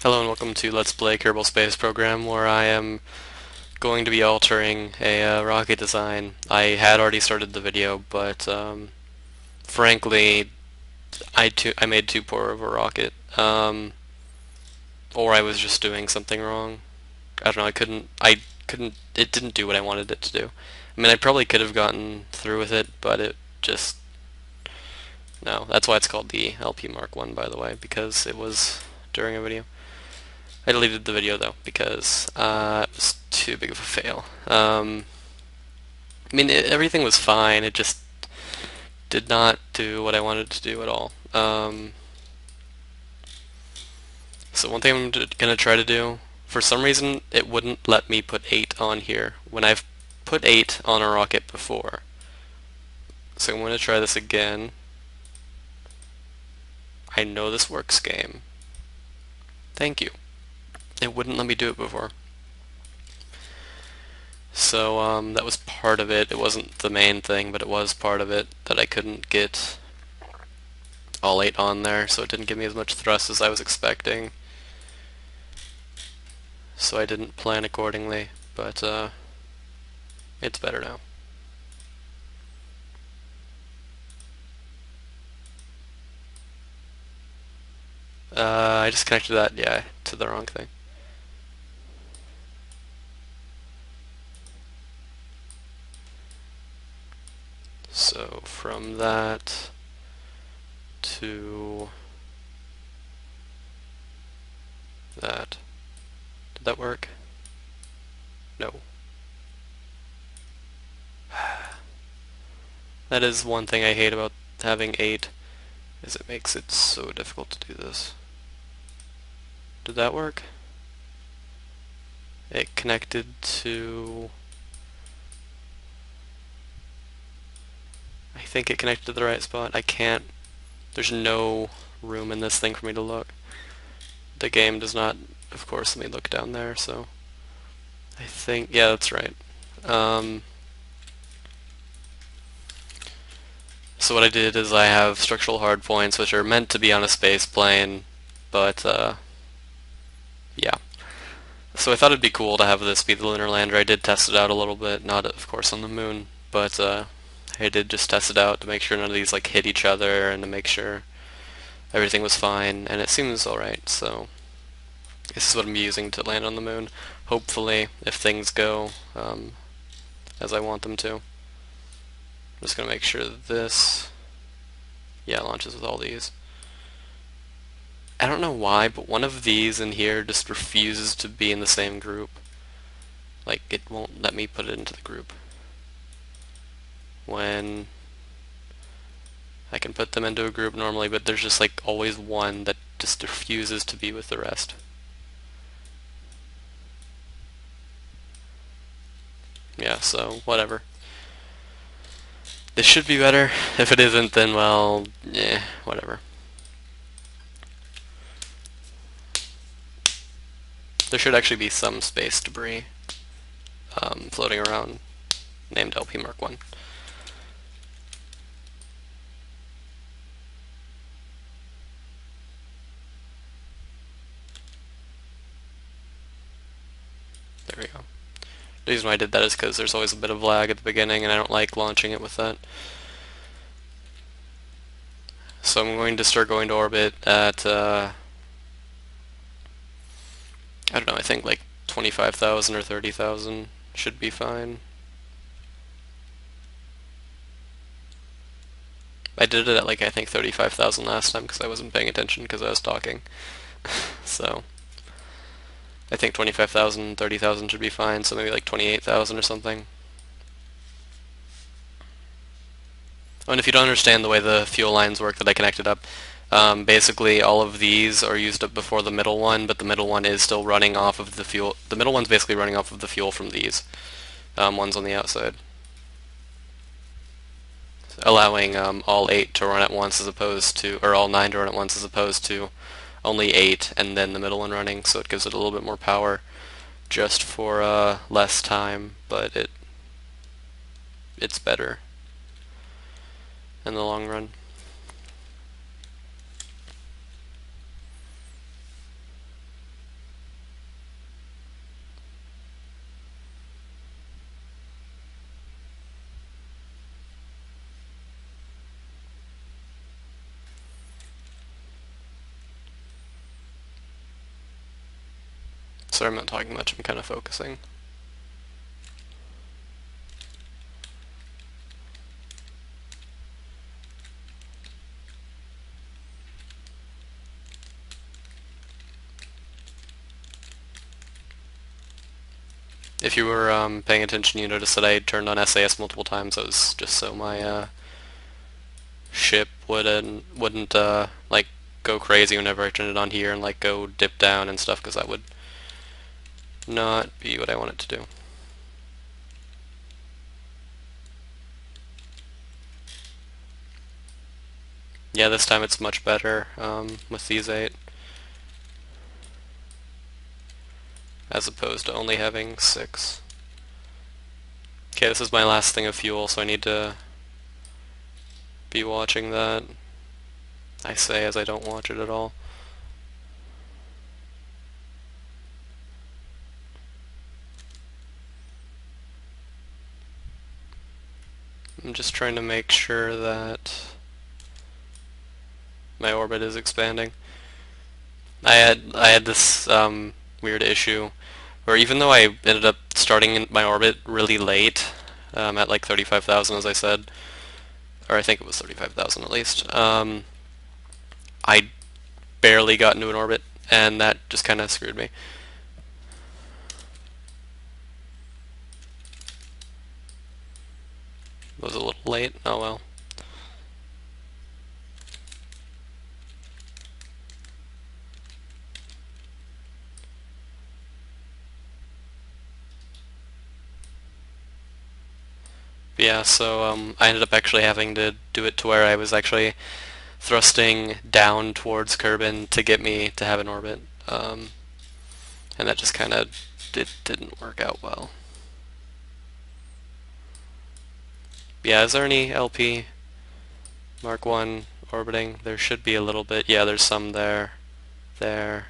Hello and welcome to Let's Play Kerbal Space Program, where I am going to be altering a rocket design. I had already started the video, but frankly, I made too poor of a rocket, or I was just doing something wrong. I don't know. I couldn't. It didn't do what I wanted it to do. I mean, I probably could have gotten through with it, but it just no. That's why it's called the LP Mark 1, by the way, because it was during a video. I deleted the video though because it was too big of a fail. I mean, everything was fine. It just did not do what I wanted to do at all. So one thing I'm gonna try to do, for some reason, it wouldn't let me put 8 on here when I've put 8 on a rocket before. So I'm gonna try this again. I know this works, game. Thank you. It wouldn't let me do it before. So that was part of it. It wasn't the main thing, but it was part of it that I couldn't get all 8 on there, so it didn't give me as much thrust as I was expecting. So I didn't plan accordingly, but it's better now. I just connected that, yeah, to the wrong thing. So from that to that. Did that work? No. That is one thing I hate about having 8, is it makes it so difficult to do this. Did that work? It connected to... I think it connected to the right spot. I can't... There's no room in this thing for me to look. The game does not, of course, let me look down there, so... I think... Yeah, that's right. So what I did is I have structural hardpoints, which are meant to be on a space plane, but, yeah. So I thought it'd be cool to have this be the lunar lander. I did test it out a little bit, not of course on the moon, but I did just test it out to make sure none of these like hit each other and to make sure everything was fine, and it seems alright, so this is what I'm using to land on the moon. Hopefully, if things go as I want them to. I'm just going to make sure that this, yeah, launches with all these. I don't know why, but one of these in here just refuses to be in the same group. Like, it won't let me put it into the group. When I can put them into a group normally, but there's just like always one that just refuses to be with the rest. Yeah, so whatever. This should be better. If it isn't, then well, whatever. There should actually be some space debris floating around named LP Mark 1. There we go. The reason why I did that is because there's always a bit of lag at the beginning and I don't like launching it with that. So I'm going to start going to orbit at, I don't know, I think like 25,000 or 30,000 should be fine. I did it at like I think 35,000 last time because I wasn't paying attention because I was talking. So I think 25,000, 30,000 should be fine, so maybe like 28,000 or something. Oh, and if you don't understand the way the fuel lines work that I connected up, basically all of these are used up before the middle one, but the middle one is still running off of the fuel. The middle one's basically running off of the fuel from these ones on the outside, allowing all 8 to run at once as opposed to, or all 9 to run at once as opposed to only 8 and then the middle one running, so it gives it a little bit more power just for less time, but it's better in the long run. Sorry, I'm not talking much, I'm kind of focusing. If you were paying attention, you noticed that I turned on SAS multiple times. That was just so my ship wouldn't like go crazy whenever I turned it on here and like go dip down and stuff, because that would not be what I want it to do. Yeah, this time it's much better with these 8, as opposed to only having 6. Okay, this is my last thing of fuel, so I need to be watching that. I say as I don't watch it at all. I'm just trying to make sure that my orbit is expanding. I had this weird issue where even though I ended up starting in my orbit really late, at like 35,000 as I said, or I think it was 35,000 at least, I barely got into an orbit, and that just kind of screwed me. It was a little late, oh well. But yeah, so I ended up actually having to do it to where I was actually thrusting down towards Kerbin to get me to have an orbit, and that just kind of didn't work out well. But yeah, is there any LP Mark 1 orbiting? There should be a little bit. Yeah, there's some there. There.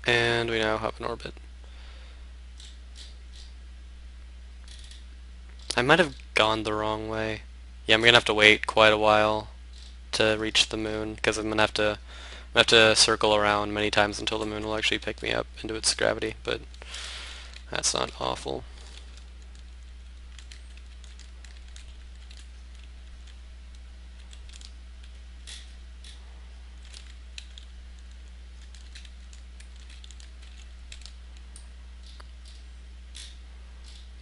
And we now have an orbit. I might have gone the wrong way. Yeah, I'm gonna have to wait quite a while to reach the moon, because I'm gonna have to circle around many times until the moon will actually pick me up into its gravity, but that's not awful.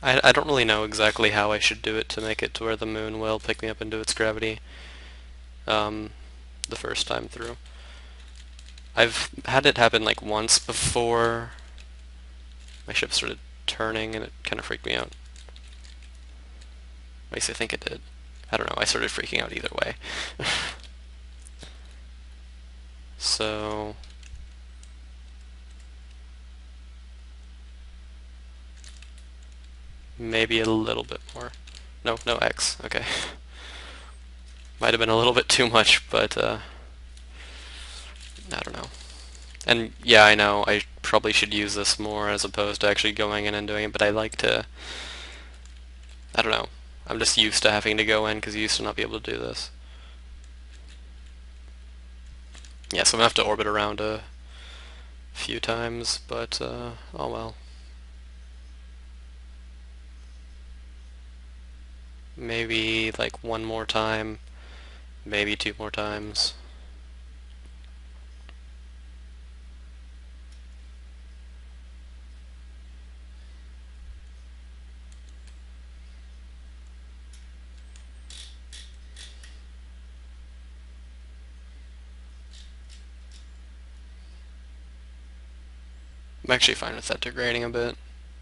I don't really know exactly how I should do it to make it to where the moon will pick me up into its gravity the first time through. I've had it happen like once before. My ship started turning and it kind of freaked me out. At least I think it did. I don't know, I started freaking out either way. So maybe a little bit more. No, no X. Okay. Might have been a little bit too much, but I don't know. And yeah, I know I probably should use this more as opposed to actually going in and doing it, but I like to, I don't know. I'm just used to having to go in because you used to not be able to do this. Yeah, so I'm gonna have to orbit around a few times, but oh well. Maybe like one more time, maybe 2 more times. I'm actually fine with that degrading a bit.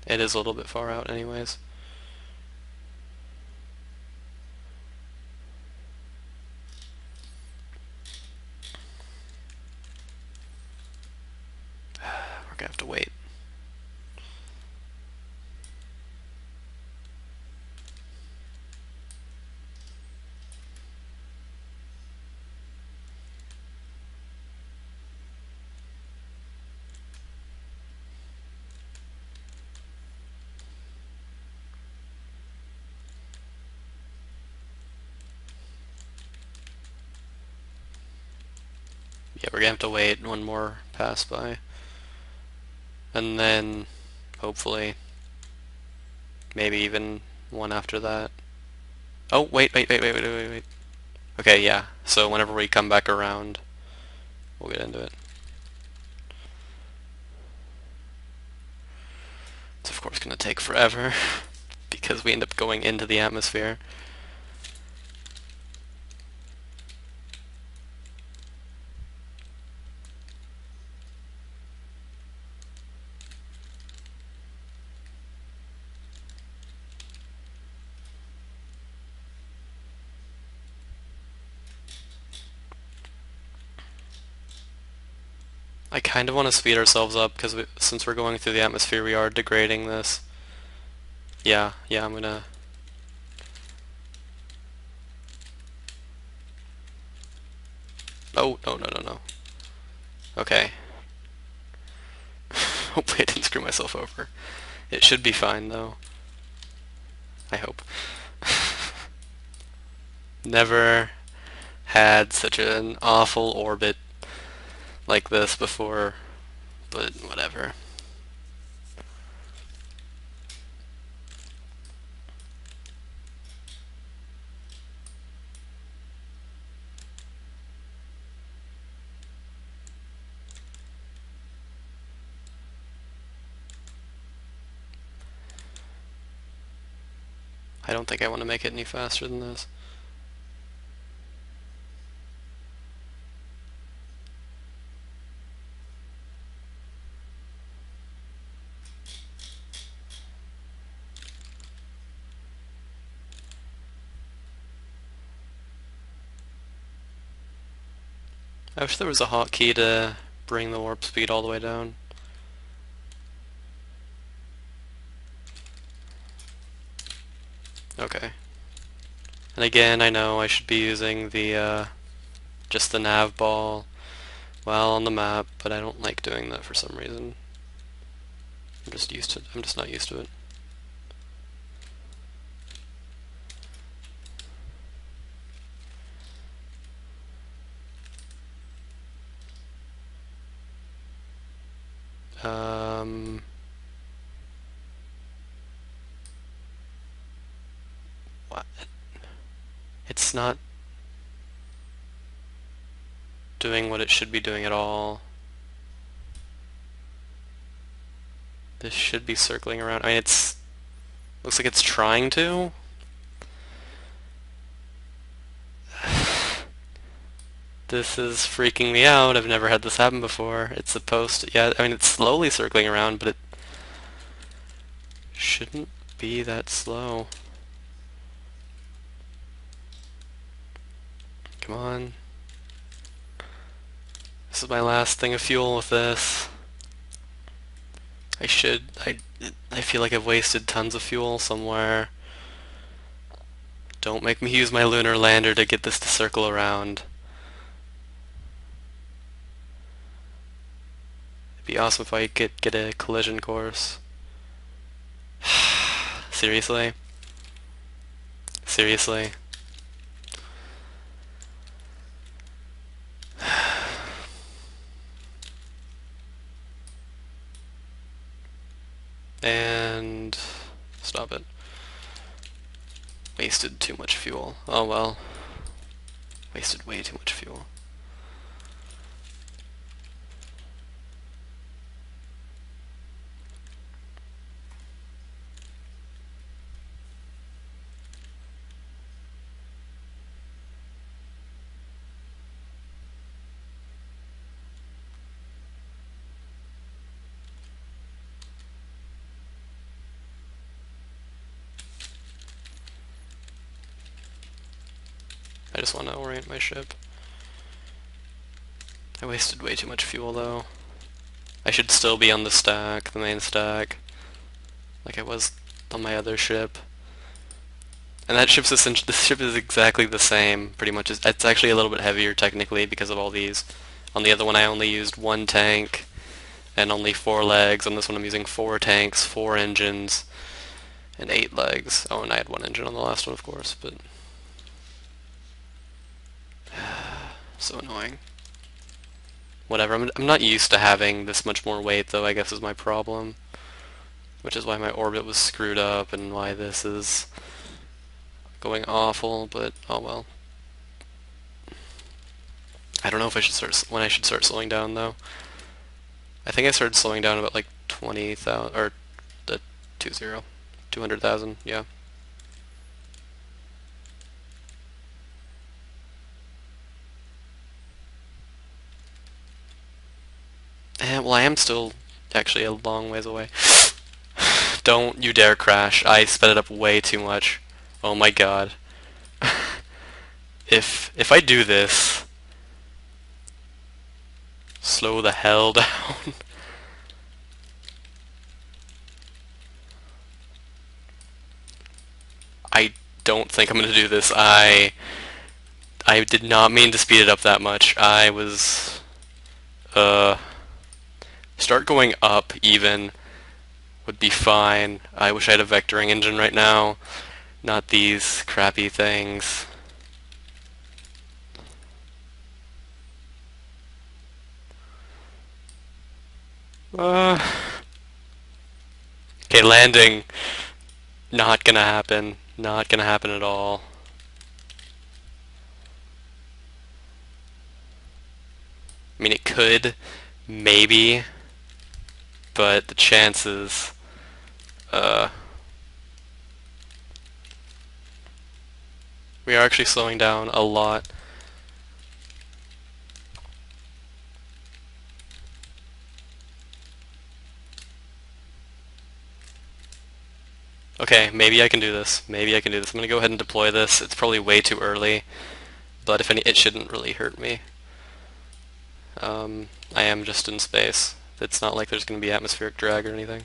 It is a little bit far out anyways. We're gonna have to wait. Yeah, we're gonna have to wait one more pass by. And then, hopefully, maybe even one after that. Oh, wait. Okay, yeah, so whenever we come back around, we'll get into it. It's of course gonna take forever, because we end up going into the atmosphere. I kind of want to speed ourselves up, because since we're going through the atmosphere, we are degrading this. Yeah, I'm gonna... Oh, no. Okay. Hopefully I didn't screw myself over. It should be fine, though. I hope. Never had such an awful orbit like this before, but whatever. I don't think I want to make it any faster than this. I wish there was a hotkey to bring the warp speed all the way down. Okay. And again, I know I should be using the just the nav ball while on the map, but I don't like doing that for some reason. I'm just not used to it. What? It's not doing what it should be doing at all. This should be circling around. I mean, looks like it's trying to. This is freaking me out. I've never had this happen before. It's supposed to, yeah, I mean, it's slowly circling around, but it shouldn't be that slow. Come on. This is my last thing of fuel with this. I feel like I've wasted tons of fuel somewhere. Don't make me use my lunar lander to get this to circle around. It'd be awesome if I could get a collision course. Seriously? Seriously? And stop it. Wasted too much fuel. Oh well. Wasted way too much fuel. I just want to orient my ship. I wasted way too much fuel though. I should still be on the stack, the main stack, like I was on my other ship. And that ship's essentially, this ship is exactly the same, pretty much. It's actually a little bit heavier technically because of all these. On the other one I only used 1 tank and only 4 legs. On this one I'm using 4 tanks, 4 engines, and 8 legs. Oh, and I had 1 engine on the last one, of course, but so annoying. Whatever, I'm not used to having this much more weight, though, I guess is my problem. Which is why my orbit was screwed up and why this is going awful, but oh well. I don't know if I should when I should start slowing down, though. I think I started slowing down about like 20,000, or the 200,000, yeah. And, well, I am still actually a long ways away. Don't you dare crash. I sped it up way too much. Oh my god. If I do this, slow the hell down. I don't think I'm gonna do this. I did not mean to speed it up that much. I was start going up even would be fine. I wish I had a vectoring engine right now, not these crappy things. Okay, landing. Not gonna happen. Not gonna happen at all. I mean, it could, maybe, but the chances, we are actually slowing down a lot. Okay, maybe I can do this. Maybe I can do this. I'm gonna go ahead and deploy this. It's probably way too early, but if any, it shouldn't really hurt me. I am just in space. It's not like there's gonna be atmospheric drag or anything.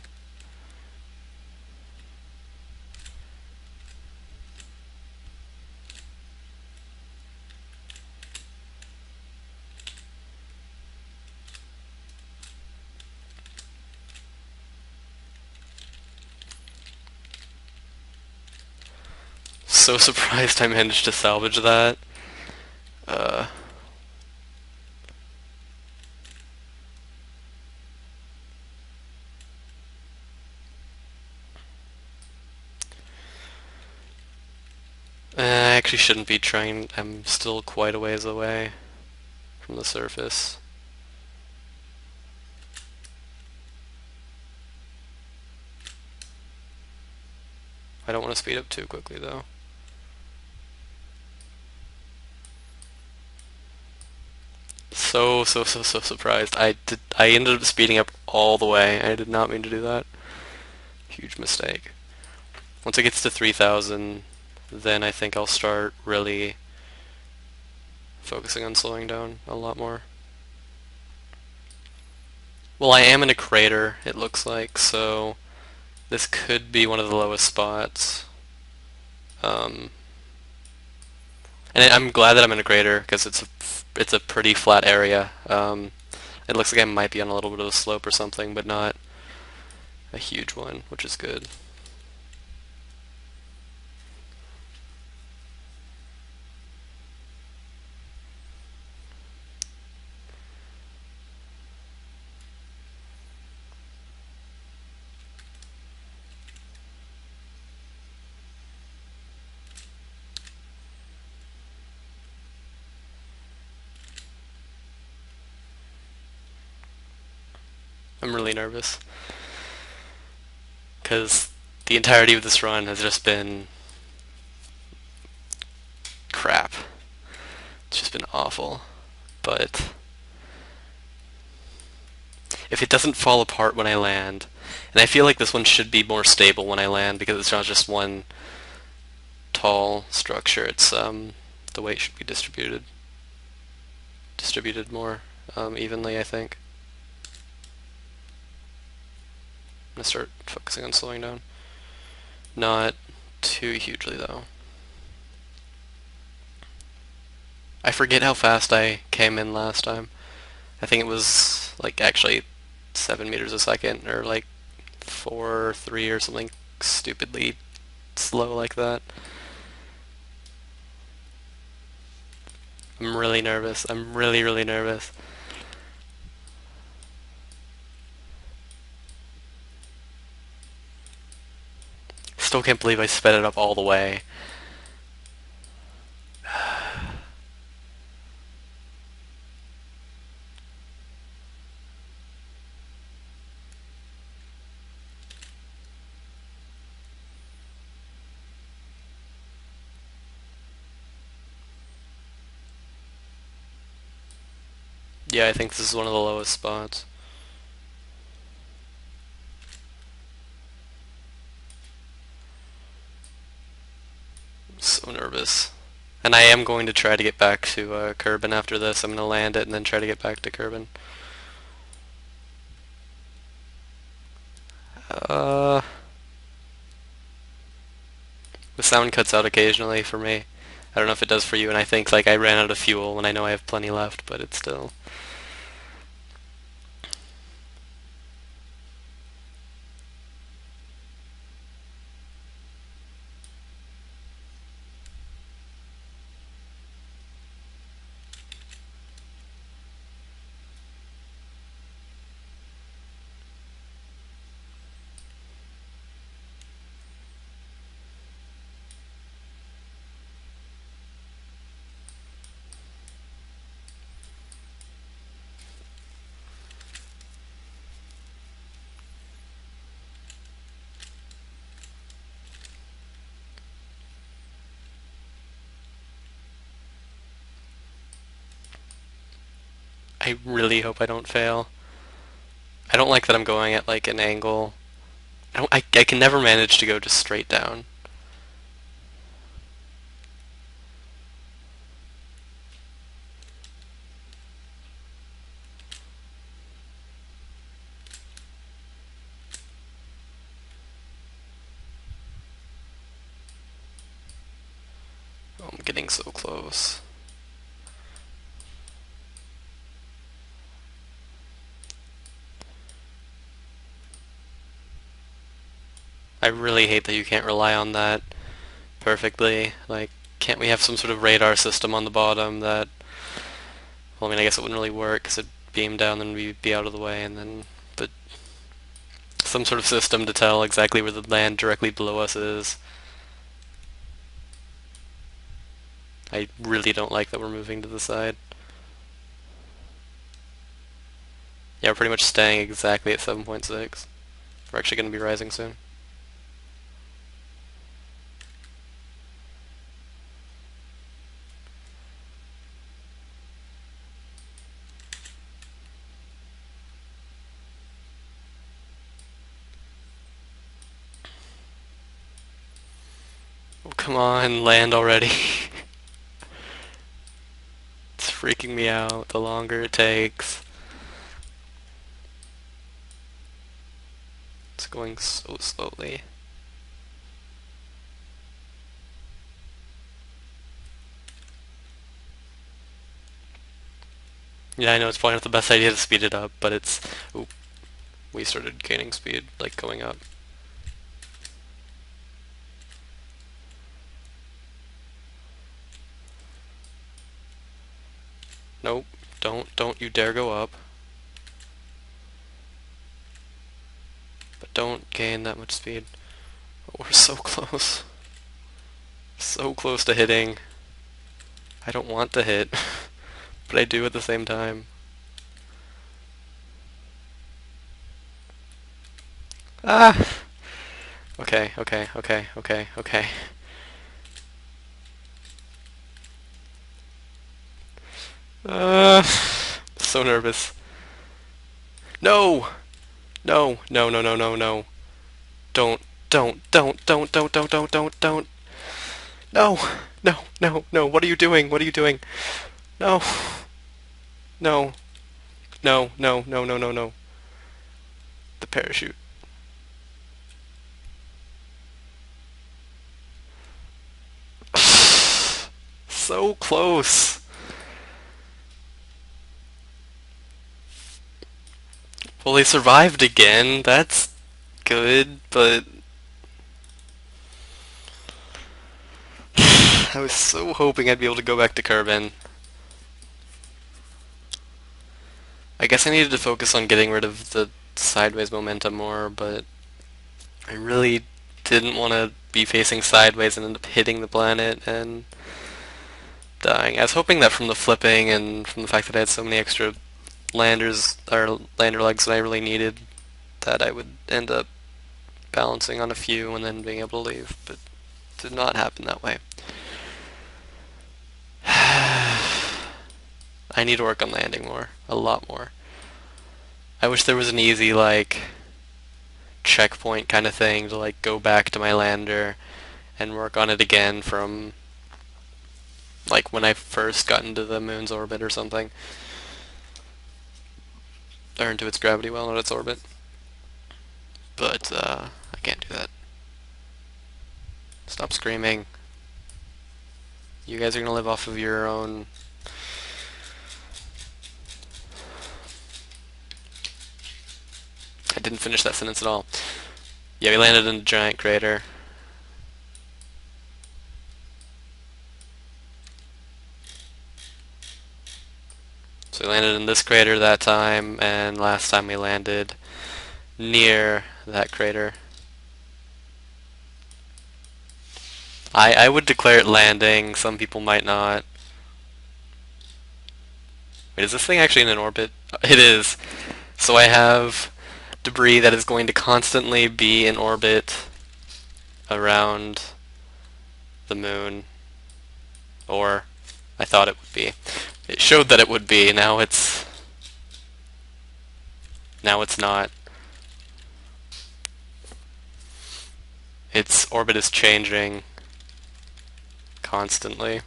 So surprised I managed to salvage that. I actually shouldn't be trying. I'm still quite a ways away from the surface. I don't want to speed up too quickly, though. So surprised. I ended up speeding up all the way. I did not mean to do that. Huge mistake. Once it gets to 3,000, then I think I'll start really focusing on slowing down a lot more. Well, I am in a crater, it looks like, so this could be one of the lowest spots. And I'm glad that I'm in a crater because it's a pretty flat area. It looks like I might be on a little bit of a slope or something, but not a huge one, which is good. I'm really nervous because the entirety of this run has just been crap. It's just been awful. But if it doesn't fall apart when I land, and I feel like this one should be more stable when I land because it's not just one tall structure, it's the weight should be distributed more evenly, I think. gonna start focusing on slowing down. Not too hugely though. I forget how fast I came in last time. I think it was like actually 7 meters a second or like 4 or 3 or something stupidly slow like that. I'm really nervous. I'm really, really nervous. Still can't believe I sped it up all the way. Yeah, I think this is one of the lowest spots. I'm so nervous. And I am going to try to get back to Kerbin after this. I'm going to land it and then try to get back to Kerbin. Uh, the sound cuts out occasionally for me. I don't know if it does for you, and I think like I ran out of fuel when I know I have plenty left, but it's still... I really hope I don't fail. I don't like that I'm going at like an angle. I can never manage to go just straight down. Oh, I'm getting so close. I really hate that you can't rely on that perfectly. Like, can't we have some sort of radar system on the bottom that... Well, I mean, I guess it wouldn't really work because it'd beam down and we'd be out of the way, and then... But some sort of system to tell exactly where the land directly below us is. I really don't like that we're moving to the side. Yeah, we're pretty much staying exactly at 7.6. We're actually going to be rising soon. Oh, come on, land already. It's freaking me out the longer it takes. It's going so slowly. Yeah, I know it's probably not the best idea to speed it up, but it's... Ooh, we started gaining speed, like going up. Nope, don't you dare go up. But don't gain that much speed. Oh, we're so close. So close to hitting. I don't want to hit, but I do at the same time. Ah! Okay, okay, okay, okay, okay. So nervous. No! No, no, no, no, no, no. Don't. No, no, no, no. What are you doing? What are you doing? No, no, no, no, no, no, no, no. The parachute. so close. Well, they survived again. That's good, but I was so hoping I'd be able to go back to Kerbin. I guess I needed to focus on getting rid of the sideways momentum more, but I really didn't want to be facing sideways and end up hitting the planet and dying. I was hoping that from the flipping and from the fact that I had so many extra landers or lander legs that I really needed, that I would end up balancing on a few and then being able to leave, but it did not happen that way. I need to work on landing more, a lot more. I wish there was an easy, like, checkpoint kind of thing to, like, go back to my lander and work on it again from, like, when I first got into the moon's orbit or something. Or into its gravity well, not its orbit. But, I can't do that. Stop screaming. You guys are gonna live off of your own... I didn't finish that sentence at all. Yeah, we landed in a giant crater. So we landed in this crater that time, and last time we landed near that crater. I would declare it landing, some people might not. Wait, is this thing actually in an orbit? It is. So I have debris that is going to constantly be in orbit around the moon. Or, I thought it would be. It showed that it would be, now it's not. Its orbit is changing constantly,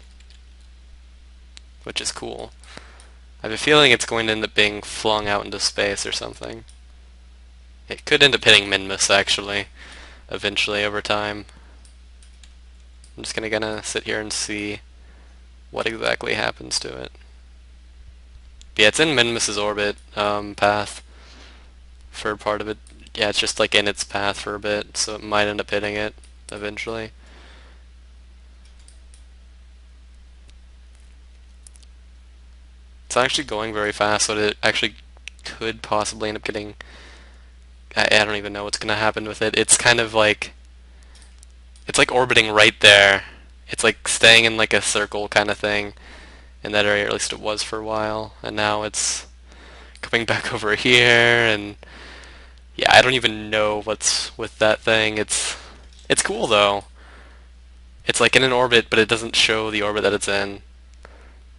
which is cool. I have a feeling it's going to end up being flung out into space or something. It could end up hitting Minmus, actually, eventually over time. I'm just gonna sit here and see what exactly happens to it. Yeah, it's in Minmus's orbit path for part of it. Yeah, it's just like in its path for a bit, so it might end up hitting it eventually. It's actually going very fast, so it actually could possibly end up getting... I don't even know what's going to happen with it. It's kind of like... It's like orbiting right there. It's like staying in like a circle kind of thing in that area, or at least it was for a while. And now it's coming back over here, and... Yeah, I don't even know what's with that thing. It's cool, though. It's like in an orbit, but it doesn't show the orbit that it's in.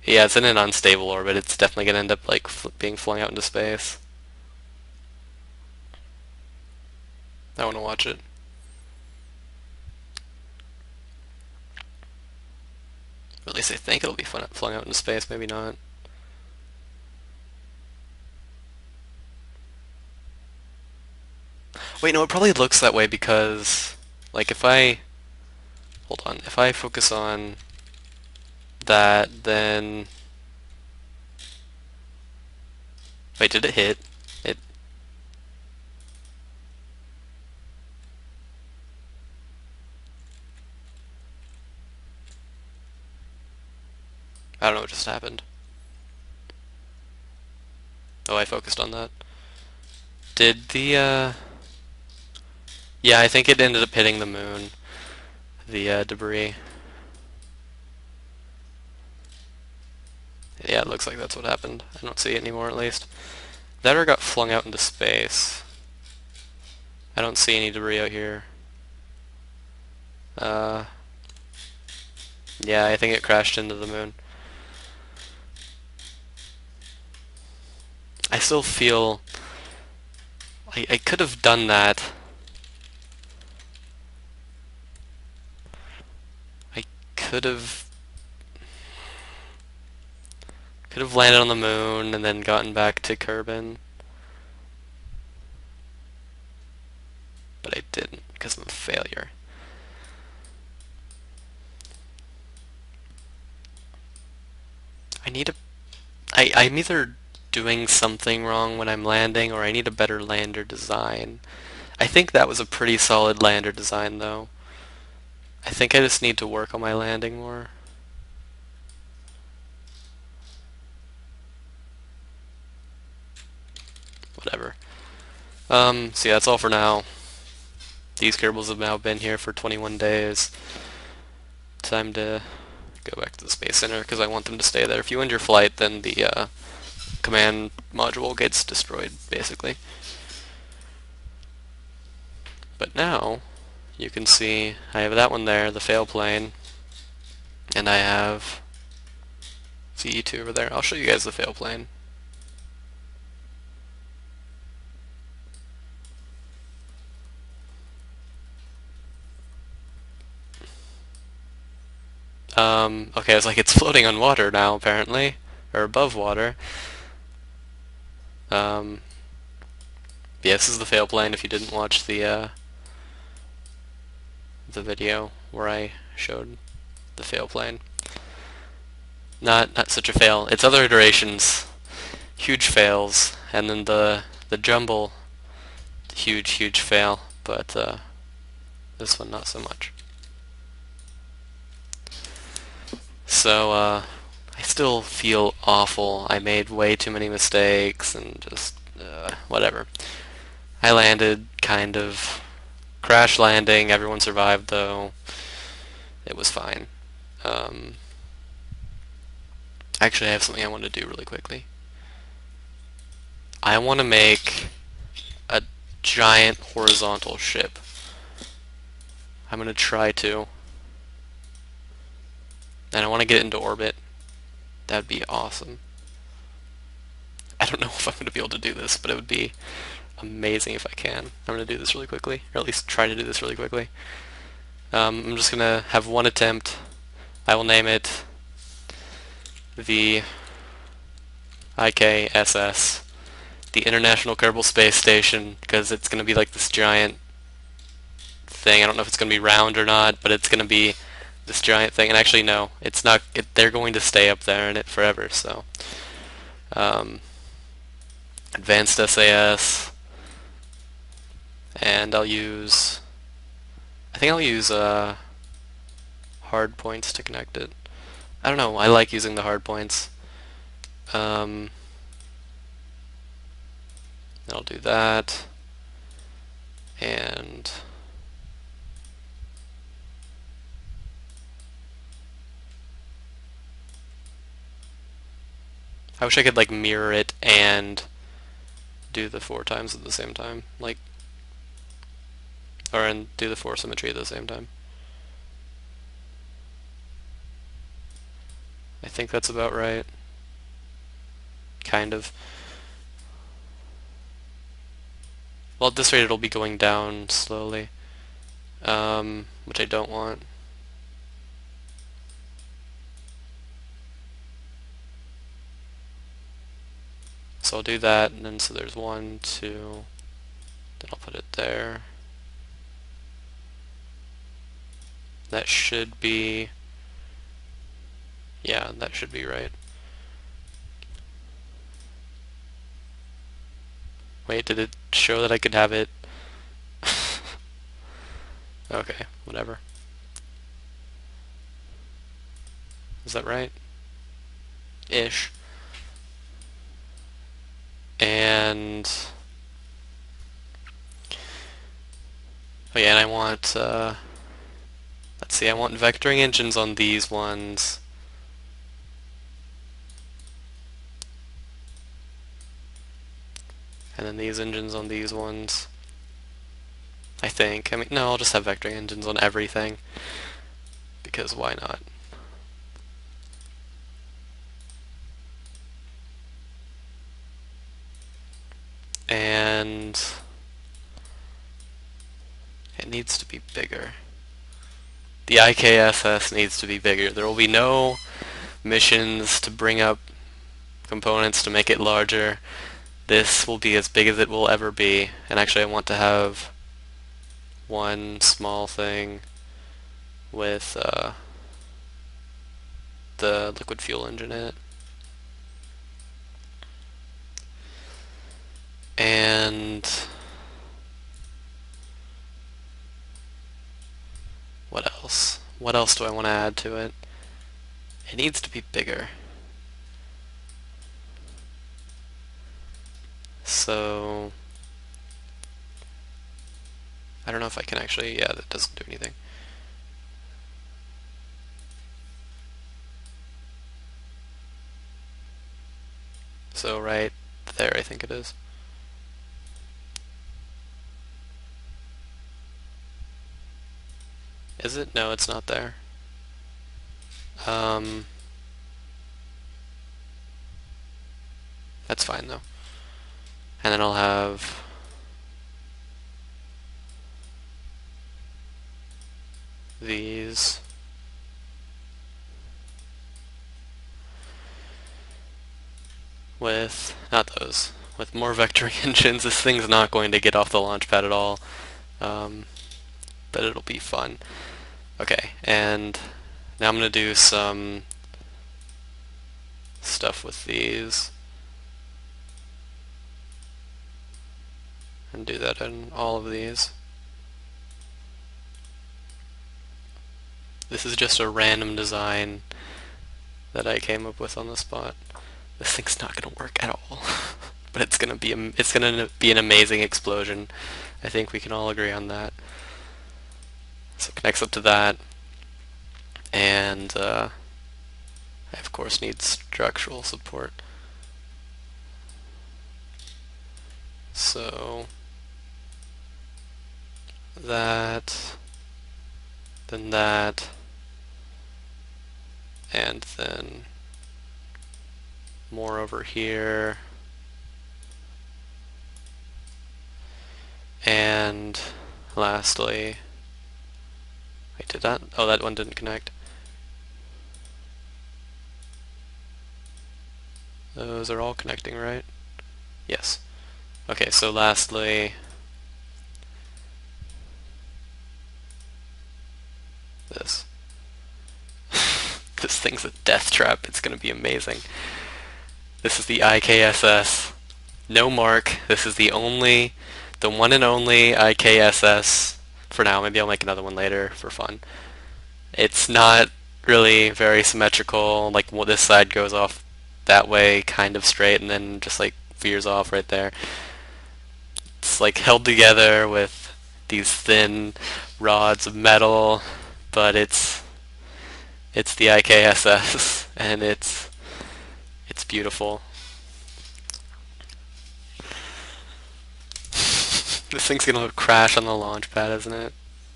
Yeah, it's in an unstable orbit. It's definitely gonna end up like being flung out into space. I want to watch it. Or at least I think it'll be flung out into space. Maybe not. Wait, no, it probably looks that way because, like, if I... Hold on. If I focus on that, then... Wait, did it hit? It... I don't know what just happened. Oh, I focused on that. Did the, Yeah, I think it ended up hitting the moon. The, debris. Yeah, it looks like that's what happened. I don't see it anymore, at least. That or got flung out into space. I don't see any debris out here. Yeah, I think it crashed into the moon. I still feel... I could have done that. I could have landed on the moon and then gotten back to Kerbin. But I didn't, because I'm a failure. I need a... I'm either doing something wrong when I'm landing, or I need a better lander design. I think that was a pretty solid lander design, though. I think I just need to work on my landing more. Whatever. So yeah, that's all for now. These Kerbals have now been here for 21 days. Time to go back to the Space Center, because I want them to stay there. If you end your flight, then the command module gets destroyed, basically. But now, you can see I have that one there, the fail plane, and I have CE2 over there. I'll show you guys the fail plane. Okay, it's like it's floating on water now, apparently, or above water. Yeah, this is the fail plane. If you didn't watch the video where I showed the fail plane, not such a fail. Its other iterations, huge fails, and then the jumble, huge fail. But this one not so much. So I still feel awful. I made way too many mistakes and just whatever. I landed kind of crash landing. Everyone survived though. It was fine. Actually, I have something I want to do really quickly. I want to make a giant horizontal ship. I'm going to try to. And I want to get into orbit. That'd be awesome. I don't know if I'm going to be able to do this, but it would be amazing if I can. I'm going to do this really quickly, or at least try to do this really quickly. I'm just going to have one attempt. I will name it the IKSS, the International Kerbal Space Station, because it's going to be like this giant thing. I don't know if it's going to be round or not, but it's going to be this giant thing. And actually, no, it's not. They're going to stay up there in it forever. So, advanced SAS, and I'll use. I think I'll use hard points to connect it. I don't know. I like using the hard points. I'll do that, and I wish I could like mirror it and do the 4 times at the same time, like, and do the 4 symmetry at the same time. I think that's about right. Kind of. Well, at this rate it'll be going down slowly, which I don't want. So I'll do that, and then so there's 1, 2, then I'll put it there. That should be, yeah, that should be right. Wait, did it show that I could have it? Okay, whatever. Is that right? Ish. And oh yeah, and I want let's see, I want vectoring engines on these ones. And then these engines on these ones. I think. I mean, no, I'll just have vectoring engines on everything. Because why not? And it needs to be bigger. The IKSS needs to be bigger. There will be no missions to bring up components to make it larger. This will be as big as it will ever be. And actually I want to have one small thing with the liquid fuel engine in it. And what else? What else do I want to add to it? It needs to be bigger. So I don't know if I can actually, yeah, that doesn't do anything. So right there, I think it is. Is it? No, it's not there. That's fine though. And then I'll have these. With, not those, with more vectoring engines. This thing's not going to get off the launch pad at all, but it'll be fun. Okay, and now I'm going to do some stuff with these. And do that in all of these. This is just a random design that I came up with on the spot. This thing's not going to work at all, but it's going to be an amazing explosion. I think we can all agree on that. So it connects up to that, and I of course need structural support. So that, then that, and then more over here, and lastly, wait, did that? Oh, that one didn't connect. Those are all connecting, right? Yes. Okay, so lastly, this. This thing's a death trap. It's going to be amazing. This is the IKSS. No mark. This is the one and only IKSS for now. Maybe I'll make another one later for fun. It's not really very symmetrical. Like, this side goes off that way, kind of straight, and then just like veers off right there. It's like held together with these thin rods of metal, but it's the IKSS, and it's beautiful. This thing's gonna crash on the launch pad, isn't it?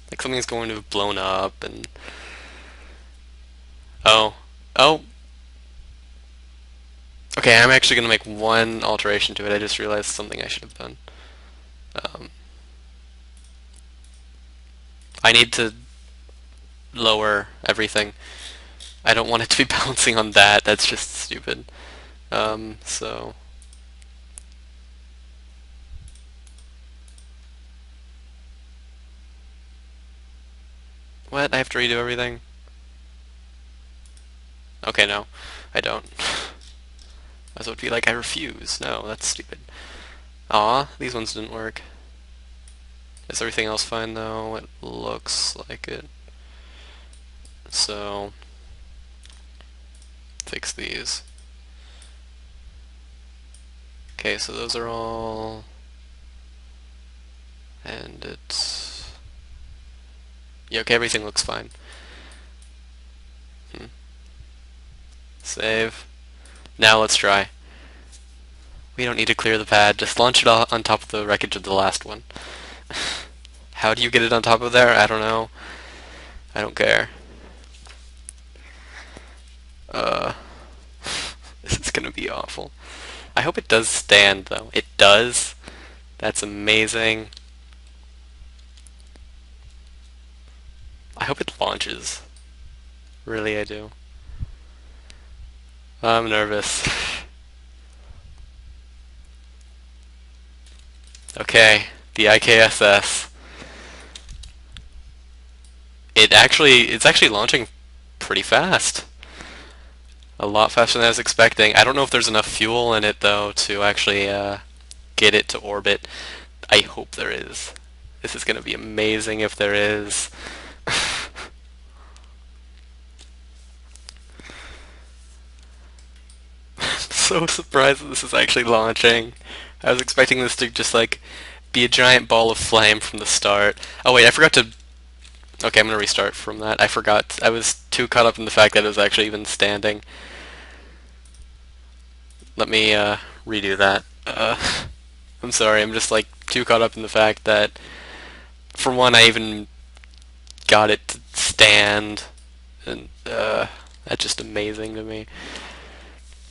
Like something's going to have blown up, and oh. Okay, I'm actually gonna make one alteration to it. I just realized something I should have done. I need to lower everything. I don't want it to be bouncing on that. That's just stupid. So what? I have to redo everything? Okay, no, I don't. I would be like, I refuse. No, that's stupid. Aw, these ones didn't work. Is everything else fine though? It looks like it. So fix these. Okay, so those are all, and it's, yeah, okay, everything looks fine. Save. Now let's try. We don't need to clear the pad, just launch it on top of the wreckage of the last one. How do you get it on top of there? I don't know. I don't care. This is gonna be awful. I hope it does stand though. It does. That's amazing. I hope it launches. Really, I do. I'm nervous. Okay, the IKSS. It's actually launching pretty fast. A lot faster than I was expecting. I don't know if there's enough fuel in it though to actually get it to orbit. I hope there is. This is going to be amazing if there is. So surprised that this is actually launching. I was expecting this to just like be a giant ball of flame from the start. Oh wait, I forgot to... Okay, I'm gonna restart from that. I forgot. I was too caught up in the fact that it was actually even standing. Let me redo that. I'm sorry, I'm just like too caught up in the fact that for one I even got it to stand, and that's just amazing to me.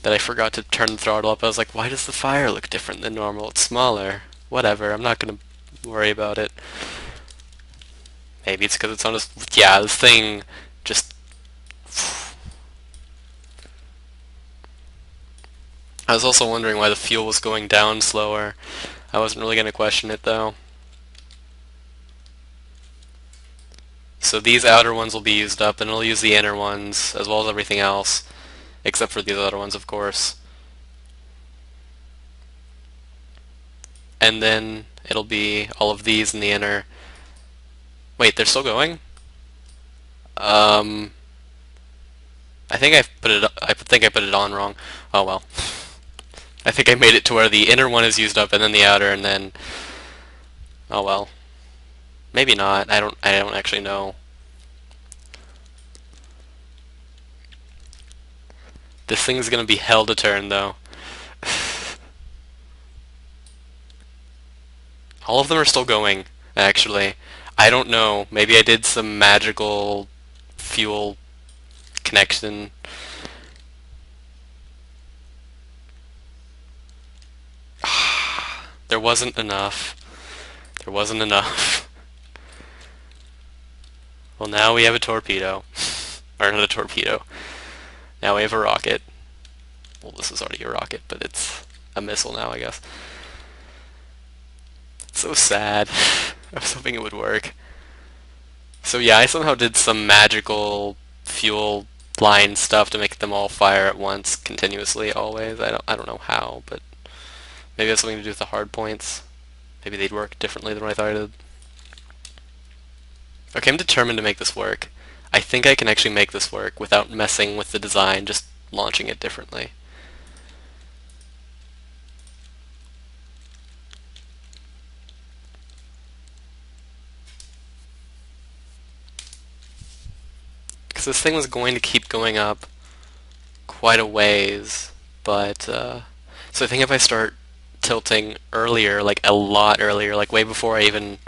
That I forgot to turn the throttle up. I was like, why does the fire look different than normal? It's smaller. Whatever, I'm not gonna worry about it. Maybe it's because it's on a... Yeah, this thing just... I was also wondering why the fuel was going down slower. I wasn't really gonna question it though. So these outer ones will be used up, and it'll use the inner ones, as well as everything else. Except for these other ones, of course. And then it'll be all of these in the inner. Wait, they're still going? I think I put it on wrong. Oh well. I think I made it to where the inner one is used up and then the outer, and then... Oh well. Maybe not. I don't actually know. This thing's gonna be hell to turn though. All of them are still going, actually. I don't know. Maybe I did some magical fuel connection. There wasn't enough. There wasn't enough. Well, now we have a torpedo. Or not a torpedo. Now we have a rocket. Well, this is already a rocket, but it's a missile now, I guess. It's so sad. I was hoping it would work. So yeah, I somehow did some magical fuel line stuff to make them all fire at once, continuously, always. I don't know how, but maybe it has something to do with the hard points. Maybe they'd work differently than what I thought I did. Okay, I'm determined to make this work. I think I can actually make this work without messing with the design, just launching it differently. Because this thing was going to keep going up quite a ways, but so I think if I start tilting earlier, like a lot earlier, like way before I even,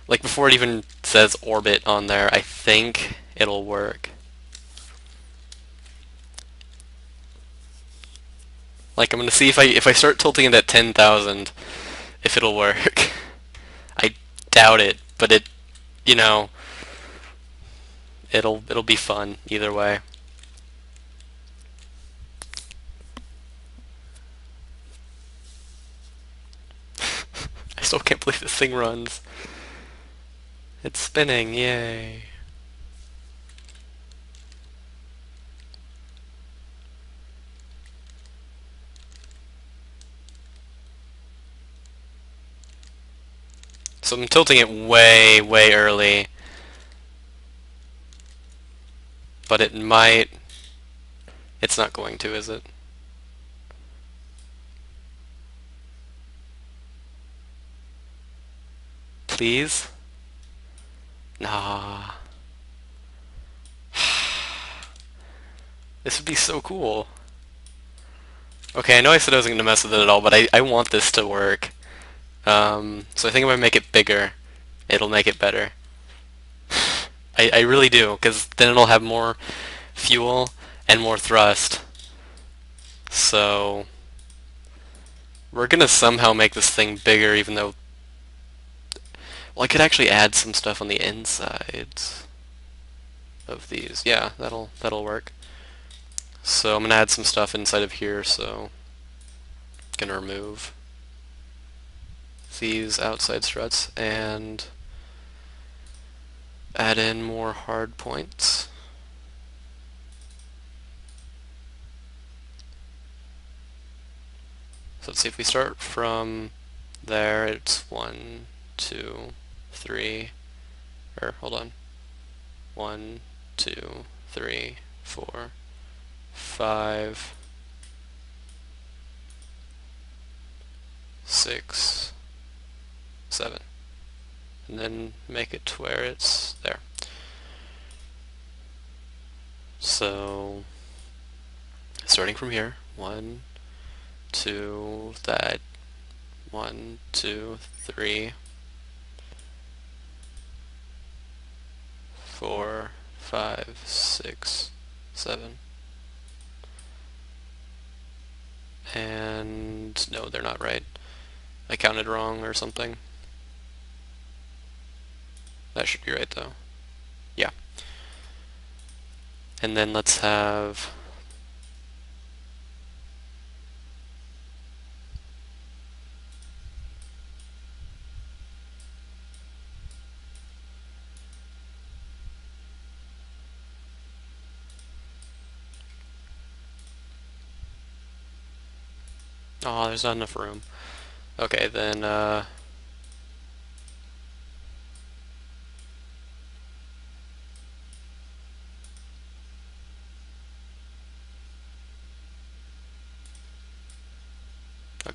like before it even says orbit on there, I think it'll work. Like I'm gonna see if I start tilting it at 10,000, if it'll work. I doubt it, but it, you know, it'll be fun either way. I still can't believe this thing runs. It's spinning, yay. So I'm tilting it way, way early. But it might... It's not going to, is it? Please? Nah. This would be so cool. Okay, I know I said I wasn't going to mess with it at all, but I want this to work. So I think if I make it bigger, it'll make it better. I really do, because then it'll have more fuel and more thrust. So we're going to somehow make this thing bigger, even though... Well, I could actually add some stuff on the insides of these. Yeah, that'll work. So I'm going to add some stuff inside of here, so I'm going to remove these outside struts and add in more hard points. So let's see, if we start from there, it's 1, 2, 3, or hold on. 1, 2, 3, 4, 5, 6, 7. And then make it to where it's there. So, starting from here, 1, 2, that, 1, 2, 3, 4, 5, 6, 7. And no, they're not right. I counted wrong or something. That should be right though. Yeah. And then let's have oh, there's not enough room. Okay, then okay,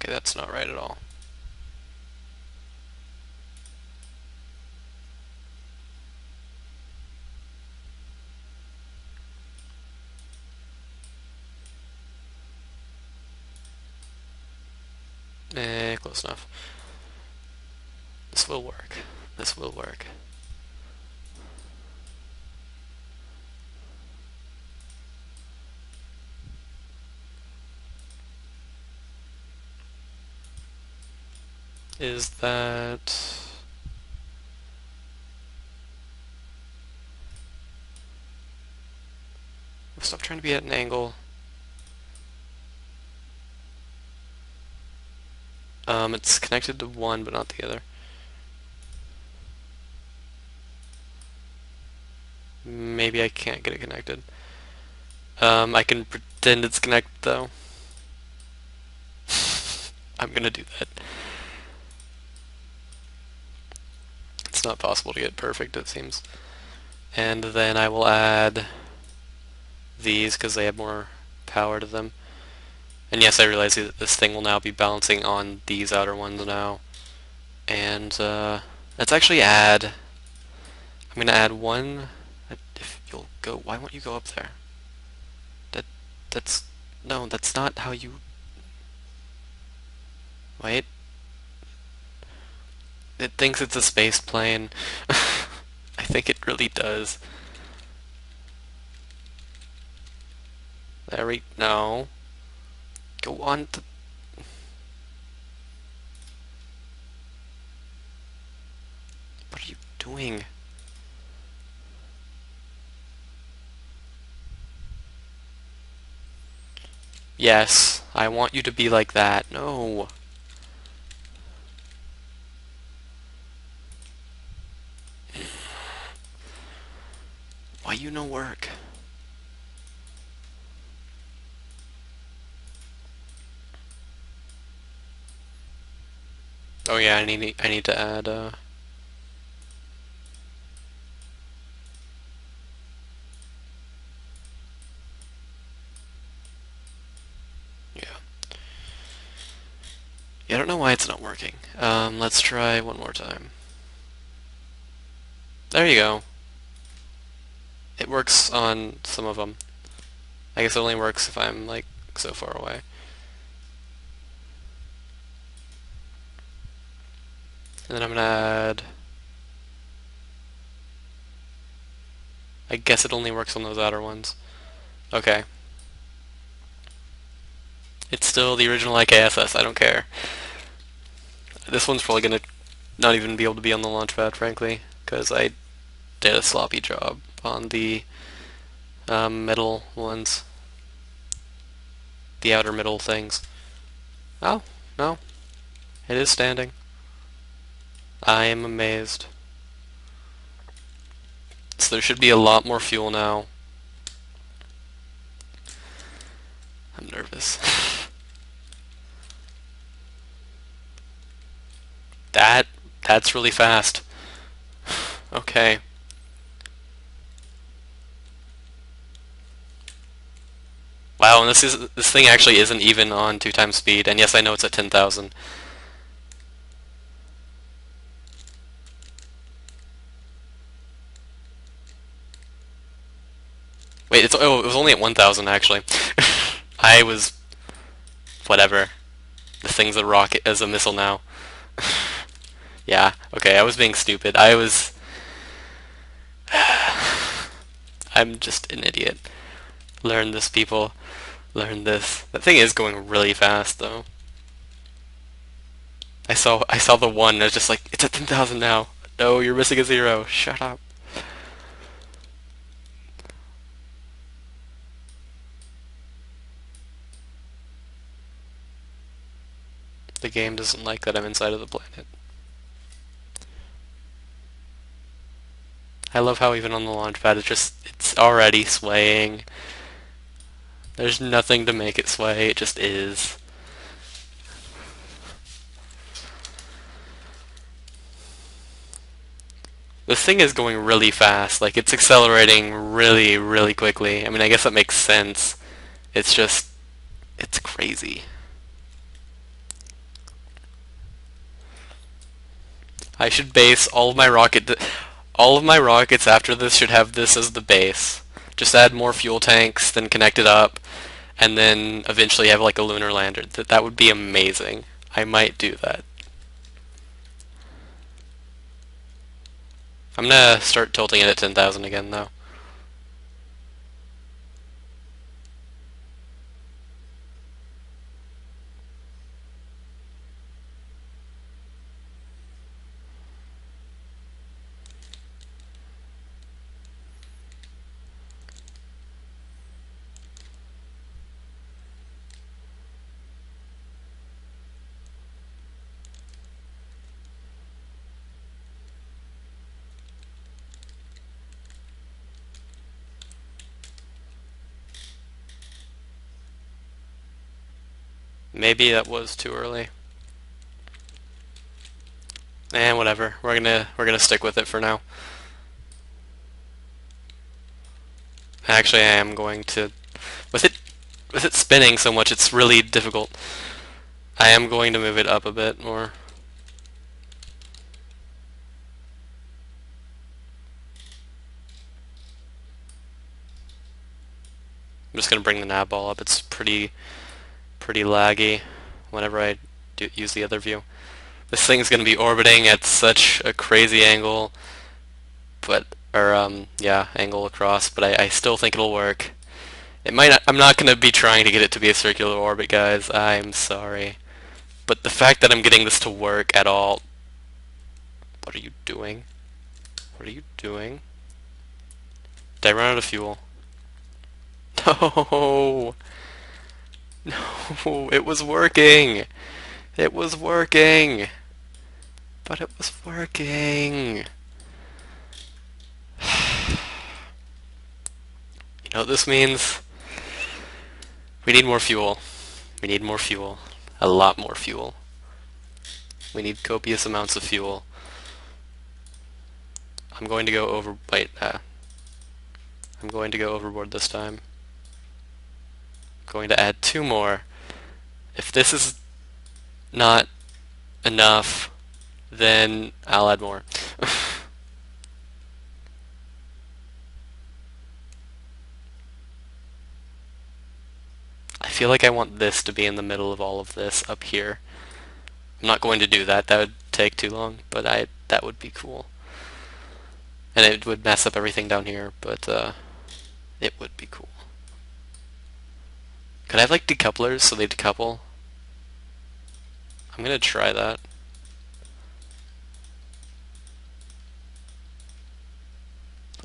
that's not right at all. Close enough. This will work. This will work. Is that... Stop trying to be at an angle. It's connected to one, but not the other. Maybe I can't get it connected. I can pretend it's connected, though. I'm gonna do that. It's not possible to get perfect, it seems. And then I will add these, because they have more power to them. And yes, I realize that this thing will now be balancing on these outer ones now. And let's actually add... I'm going to add one... If you'll go... Why won't you go up there? That's... No, that's not how you... Wait. It thinks it's a space plane. I think it really does. There we... No. Go on to... What are you doing? Yes, I want you to be like that. No. Why you no work? Oh yeah, I need to add yeah. Yeah, I don't know why it's not working. Let's try one more time. There you go. It works on some of them. I guess it only works if I'm like so far away. And then I'm gonna add... I guess it only works on those outer ones. Okay. It's still the original IKSS, I don't care. This one's probably gonna not even be able to be on the launch pad, frankly, because I did a sloppy job on the middle ones. The outer middle things. Oh, no. It is standing. I am amazed. So there should be a lot more fuel now. I'm nervous. That's really fast. Okay. Wow, and this thing actually isn't even on 2 times speed, and yes, I know it's at 10,000. Wait, it was only at 1,000 actually. I was whatever. This thing's a rocket as a missile now. Yeah, okay, I was being stupid. I'm just an idiot. Learn this, people. Learn this. That thing is going really fast though. I saw the one, and I was just like, it's at 10,000 now. No, you're missing a 0. Shut up. The game doesn't like that I'm inside of the planet. I love how even on the launch pad it's already swaying. There's nothing to make it sway, it just is. This thing is going really fast, like it's accelerating really, really quickly. I mean, I guess that makes sense. It's just, it's crazy. I should base all of my rockets after this should have this as the base. Just add more fuel tanks, then connect it up, and then eventually have like a lunar lander. That would be amazing. I might do that. I'm gonna start tilting it at 10,000 again though. Maybe that was too early. And whatever. We're gonna stick with it for now. Actually, I am going to with it spinning so much it's really difficult. I am going to move it up a bit more. I'm just gonna bring the nav ball up. It's pretty laggy whenever I use the other view. This thing's gonna be orbiting at such a crazy angle, yeah, angle across, but I still think it'll work. It might not, I'm not gonna be trying to get it to be a circular orbit, guys. I'm sorry. But the fact that I'm getting this to work at all... What are you doing? What are you doing? Did I run out of fuel? No! No, it was working! It was working! But it was working! You know what this means? We need more fuel. We need more fuel. A lot more fuel. We need copious amounts of fuel. I'm going to go over... Wait, I'm going to go overboard this time. I'm going to add 2 more. If this is not enough, then I'll add more. I feel like I want this to be in the middle of all of this up here. I'm not going to do that. That would take too long, but that would be cool. And it would mess up everything down here, but it would be cool. Could I have like decouplers so they decouple? I'm gonna try that.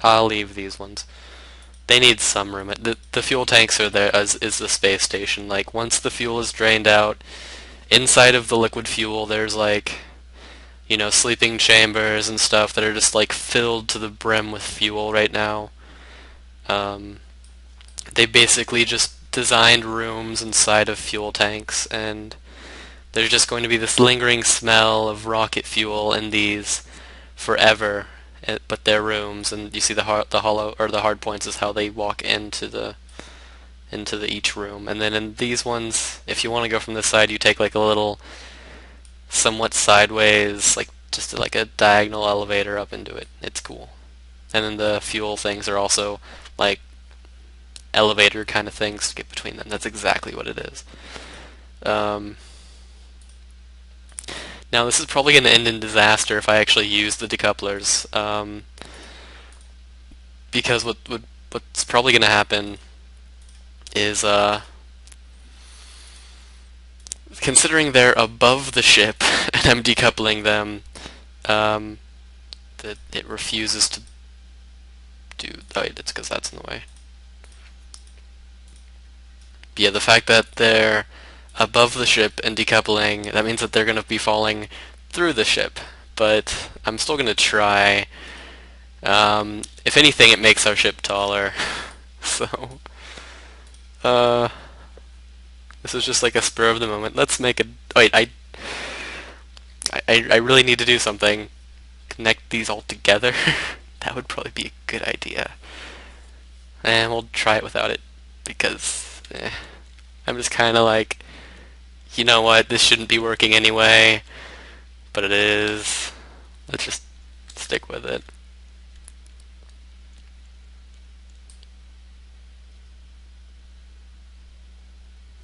I'll leave these ones. They need some room. The fuel tanks are there, as is the space station. Like, once the fuel is drained out, inside of the liquid fuel there's like, you know, sleeping chambers and stuff that are just like filled to the brim with fuel right now. They basically just designed rooms inside of fuel tanks, and there's just going to be this lingering smell of rocket fuel in these forever. But they're rooms, and you see the hollow or the hard points is how they walk into the each room. And then in these ones, if you want to go from this side, you take like a little somewhat sideways, like just like a diagonal elevator up into it. It's cool. And then the fuel things are also like elevator kind of things to get between them. That's exactly what it is. Now this is probably going to end in disaster if I actually use the decouplers, because what's probably going to happen is, considering they're above the ship and I'm decoupling them, that it refuses to do. Oh, it's because that's in the way. But yeah, the fact that they're above the ship and decoupling, that means that they're going to be falling through the ship. But I'm still going to try. If anything, it makes our ship taller. So, this is just like a spur of the moment. Let's make a. Wait, I really need to do something. Connect these all together. That would probably be a good idea. And we'll try it without it because I'm just kind of like, you know what? This shouldn't be working anyway, but it is. Let's just stick with it.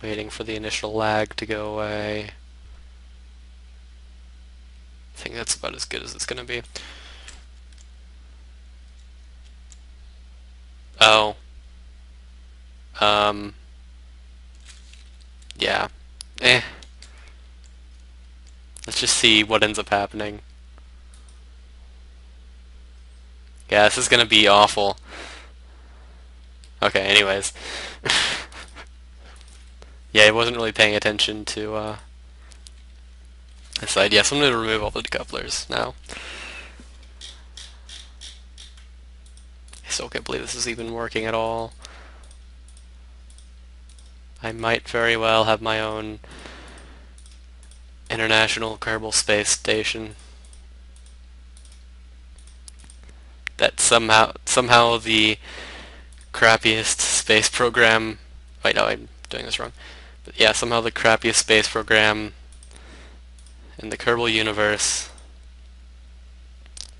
Waiting for the initial lag to go away. I think that's about as good as it's gonna be. Oh. Yeah. Let's just see what ends up happening. Yeah, this is gonna be awful. Okay, anyways. Yeah, I wasn't really paying attention to this side. Yes, I'm going to remove all the decouplers now. I still can't believe this is even working at all. I might very well have my own International Kerbal Space Station. That somehow the crappiest space program. Wait, no, I'm doing this wrong. But yeah, somehow the crappiest space program in the Kerbal universe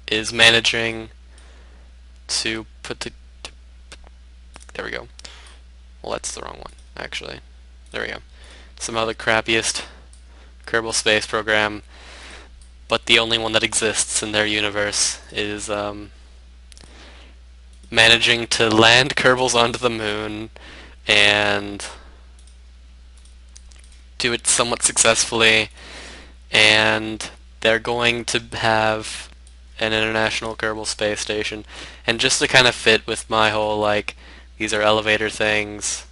is managing to put the. There we go. Well, that's the wrong one, actually. There we go. Somehow the crappiest Kerbal space program, but the only one that exists in their universe, is managing to land Kerbals onto the moon and do it somewhat successfully, and they're going to have an International Kerbal Space Station. And just to kind of fit with my whole, like, these are elevator things,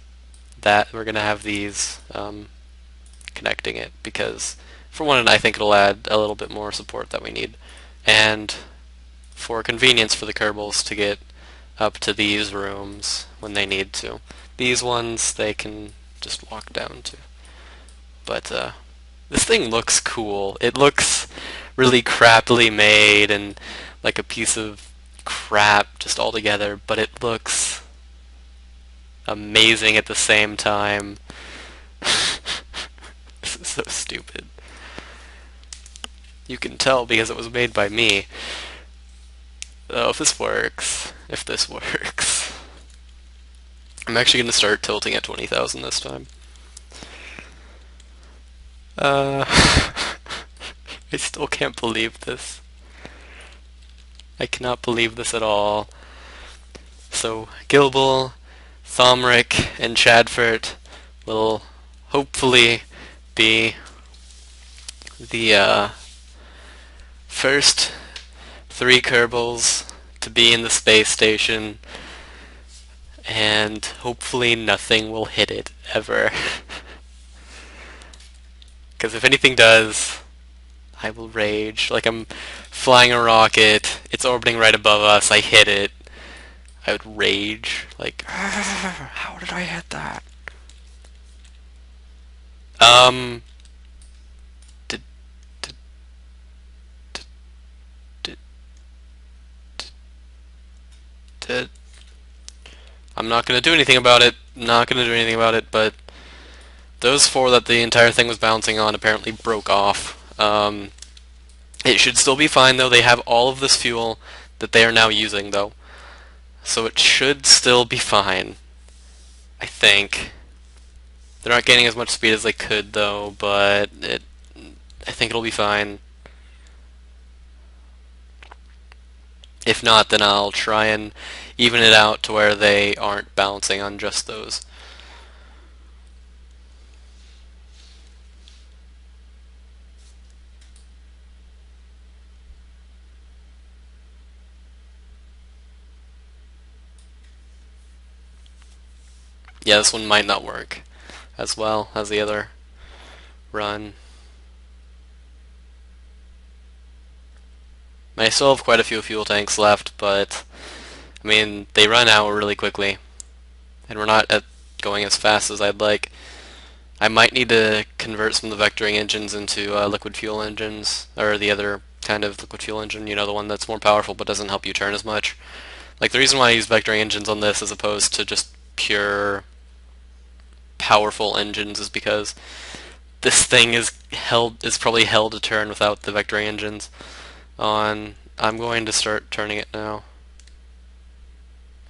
that we're going to have these connecting it, because for one, I think it'll add a little bit more support that we need, and for convenience for the Kerbals to get up to these rooms when they need to. These ones they can just walk down to. But this thing looks cool. It looks really crappily made and like a piece of crap just all together, but it looks amazing at the same time. This is so stupid. You can tell because it was made by me. Oh, if this works. If this works. I'm actually going to start tilting at 20,000 this time. I still can't believe this. I cannot believe this at all. So, Kerbal, Thomric, and Chadfert will hopefully be the first 3 Kerbals to be in the space station, and hopefully nothing will hit it ever. Because if anything does, I will rage. Like, I'm flying a rocket, it's orbiting right above us, I hit it, I would rage. Like, how did I hit that? I'm not gonna do anything about it. Not gonna do anything about it. But those four that the entire thing was bouncing on apparently broke off. It should still be fine though. They have all of this fuel that they are now using though, so it should still be fine. I think they're not gaining as much speed as they could though, but I think it'll be fine. If not, then I'll try and even it out to where they aren't bouncing on just those. Yeah, this one might not work as well as the other run. I still have quite a few fuel tanks left, but I mean, they run out really quickly, and we're not going as fast as I'd like. I might need to convert some of the vectoring engines into liquid fuel engines, or the other kind of liquid fuel engine, you know, the one that's more powerful but doesn't help you turn as much. Like, the reason why I use vectoring engines on this as opposed to just pure powerful engines is because this thing is probably hell to turn without the vectoring engines on. I'm going to start turning it now.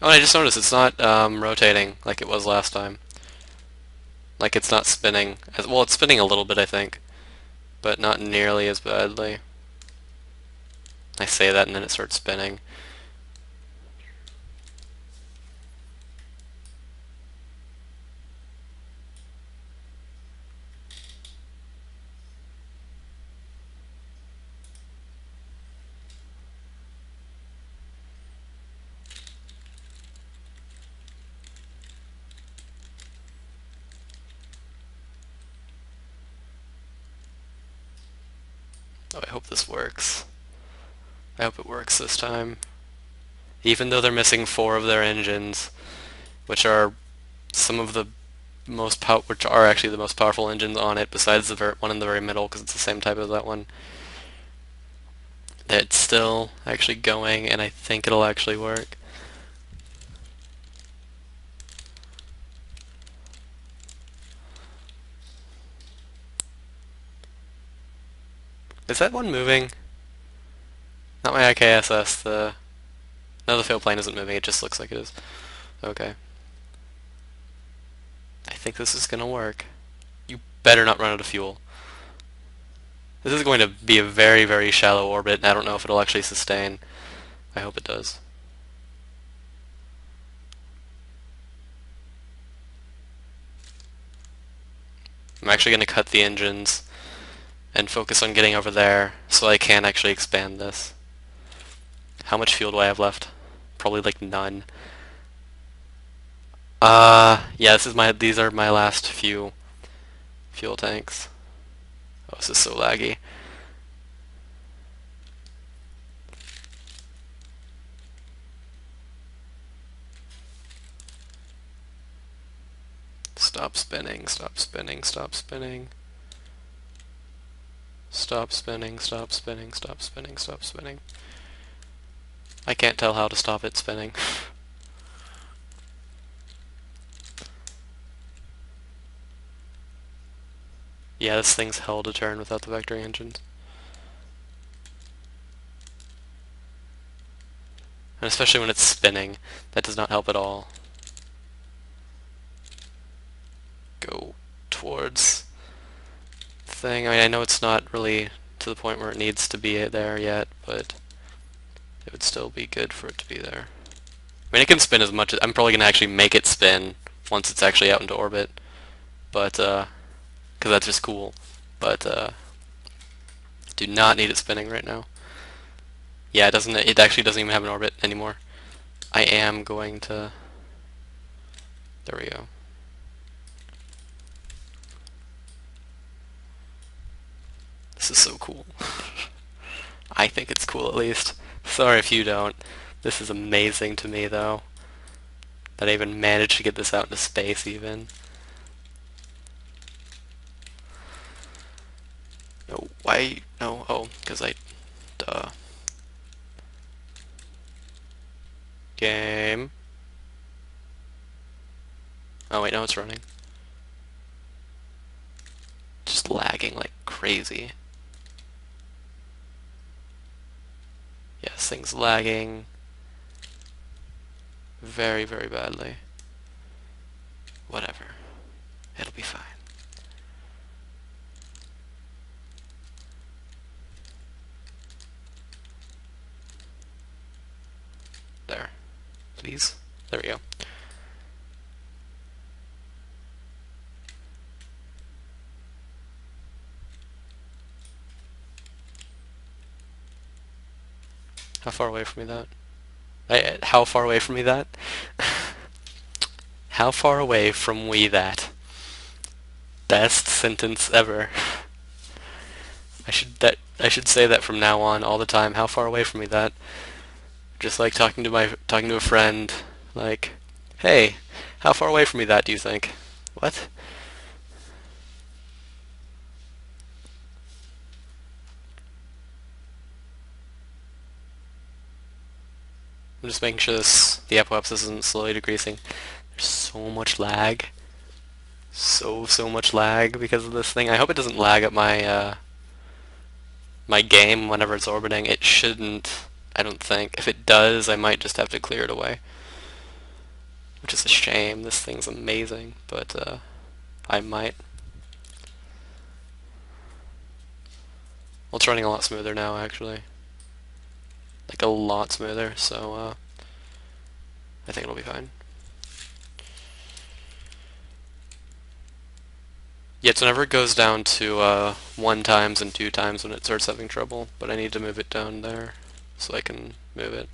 Oh, and I just noticed it's not rotating like it was last time. Like, it's not spinning. Well, it's spinning a little bit, I think, but not nearly as badly. I say that and then it starts spinning. Oh, I hope this works. I hope it works this time. Even though they're missing 4 of their engines, which are some of the which are actually the most powerful engines on it, besides the one in the very middle, because it's the same type as that one. It's still actually going, and I think it'll actually work. Is that one moving? Not my IKSS, no, the fail plane isn't moving, it just looks like it is. Okay. I think this is gonna work. You better not run out of fuel. This is going to be a very, very shallow orbit, and I don't know if it'll actually sustain. I hope it does. I'm actually going to cut the engines and focus on getting over there so I can actually expand this. How much fuel do I have left? Probably like none. Yeah, these are my last few fuel tanks. Oh, this is so laggy. Stop spinning, stop spinning, stop spinning. Stop spinning, stop spinning, stop spinning, stop spinning. I can't tell how to stop it spinning. Yeah, this thing's hell to turn without the vectoring engines. And especially when it's spinning, that does not help at all. Go towards the thing. I mean, I know it's not really to the point where it needs to be there yet, but it would still be good for it to be there. I mean, it can spin as much as... I'm probably going to actually make it spin once it's actually out into orbit, but, because that's just cool. But, do not need it spinning right now. Yeah, it actually doesn't even have an orbit anymore. I am going to... There we go. This is so cool. I think it's cool at least. Sorry if you don't. This is amazing to me though. That I even managed to get this out into space even. No, why? No, oh, because duh. Game. Oh wait, no, it's running. Just lagging like crazy. Yes, thing's lagging very, very badly. Whatever. It'll be fine. There. Please. There we go. How far away from me that? How far away from me that? How far away from we that? Best sentence ever. I should say that from now on all the time. How far away from me that? Just like talking to a friend, like, hey, how far away from me that do you think? What? I'm just making sure the apoapsis isn't slowly decreasing. There's so much lag. So much lag because of this thing. I hope it doesn't lag at my my game whenever it's orbiting. It shouldn't, I don't think. If it does, I might just have to clear it away. Which is a shame. This thing's amazing, but I might. Well, it's running a lot smoother now, actually. Like a lot smoother, so I think it'll be fine. Yeah, it's whenever it goes down to 1 times and 2 times when it starts having trouble, but I need to move it down there so I can move it.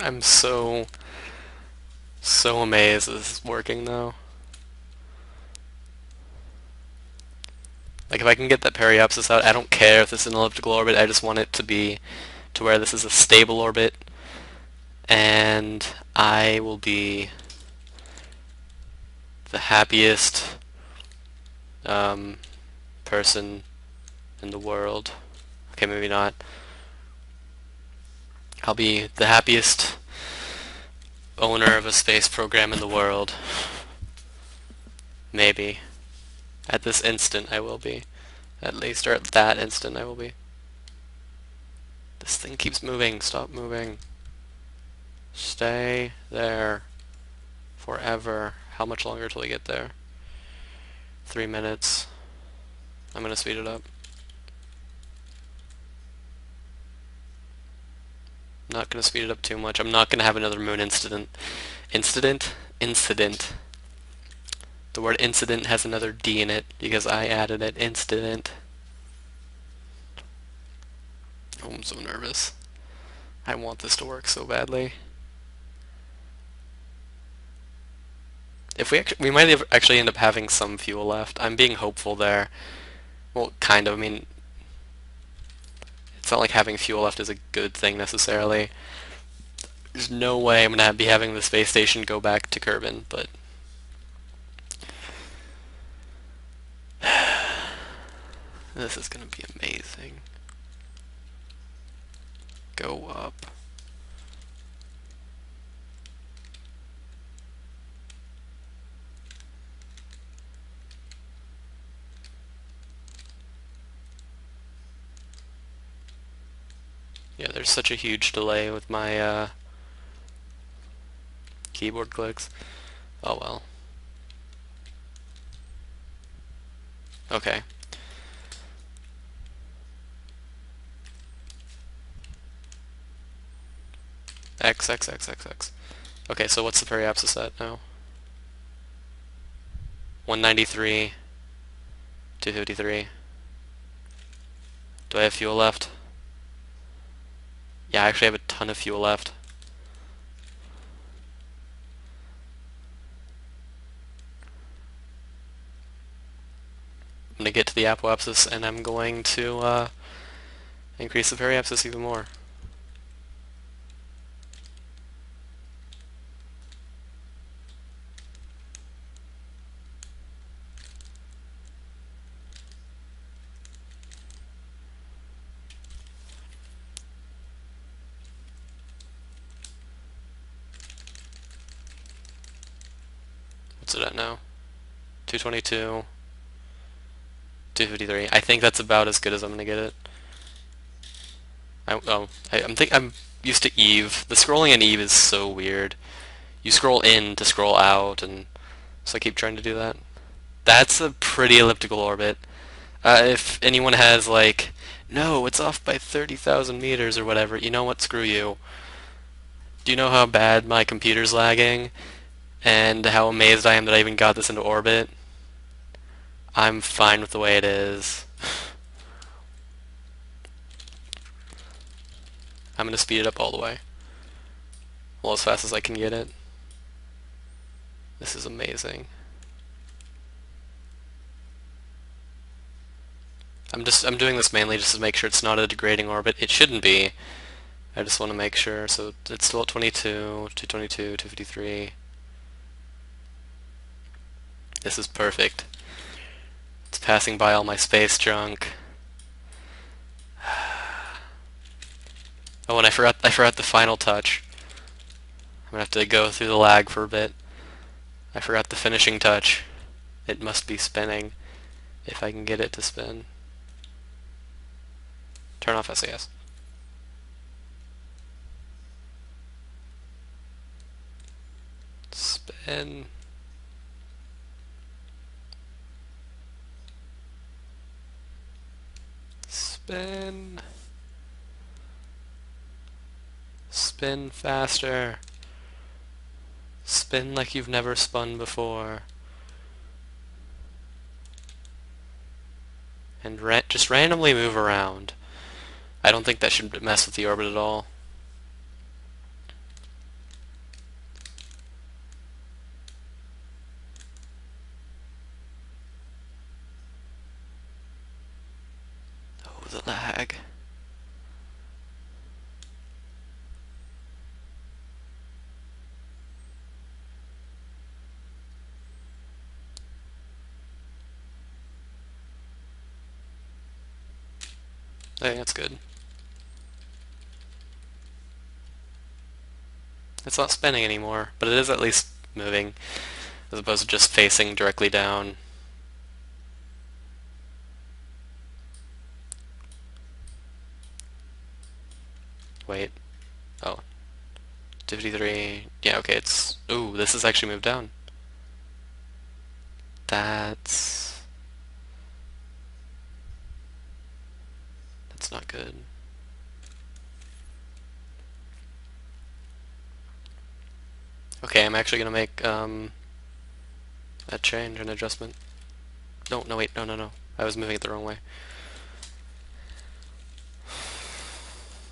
I'm so amazed this is working though. Like if I can get that periapsis out, I don't care if this is an elliptical orbit, I just want it to be to where this is a stable orbit, and I will be the happiest person in the world. Okay, maybe not. I'll be the happiest owner of a space program in the world. Maybe. At this instant I will be. At least, or at that instant I will be. This thing keeps moving. Stop moving. Stay there. Forever. How much longer till we get there? 3 minutes. I'm gonna speed it up. Not gonna speed it up too much. I'm not gonna have another moon incident. Incident? Incident. The word incident has another D in it because I added it. Incident. Oh, I'm so nervous. I want this to work so badly. If we might actually end up having some fuel left. I'm being hopeful there. Well, kind of. I mean, it's not like having fuel left is a good thing necessarily. There's no way I'm gonna be having the space station go back to Kerbin, but this is gonna be amazing. Go up. Yeah, there's such a huge delay with my keyboard clicks. Oh well. Okay. X, X, X, X, X. Okay, so what's the periapsis at now? 193, 253. Do I have fuel left? Yeah, I actually have a ton of fuel left. the apoapsis, and I'm going to increase the periapsis even more. What's it at now? 222, 253. I think that's about as good as I'm gonna get it. I'm used to Eve. The scrolling in Eve is so weird. You scroll in to scroll out, and so I keep trying to do that. That's a pretty elliptical orbit. If anyone has like, no, it's off by 30,000 meters or whatever, you know what? Screw you. Do you know how bad my computer's lagging? And how amazed I am that I even got this into orbit? I'm fine with the way it is. I'm going to speed it up all the way. Well, as fast as I can get it. This is amazing. I'm doing this mainly just to make sure it's not a degrading orbit. It shouldn't be. I just want to make sure. So it's still at 22, 222, 253. This is perfect. It's passing by all my space junk. Oh, and I forgot the final touch. I'm gonna have to go through the lag for a bit. I forgot the finishing touch. It must be spinning, if I can get it to spin. Turn off SAS. Spin. Spin. Spin faster. Spin like you've never spun before. And just randomly move around. I don't think that should mess with the orbit at all. Oh, the lag. I think that's good. It's not spinning anymore, but it is at least moving, as opposed to just facing directly down. Wait. Oh. 53. Yeah, okay, it's... Ooh, this has actually moved down. That's not good. Okay, I'm actually gonna make a change, an adjustment. No, no, wait, no. I was moving it the wrong way.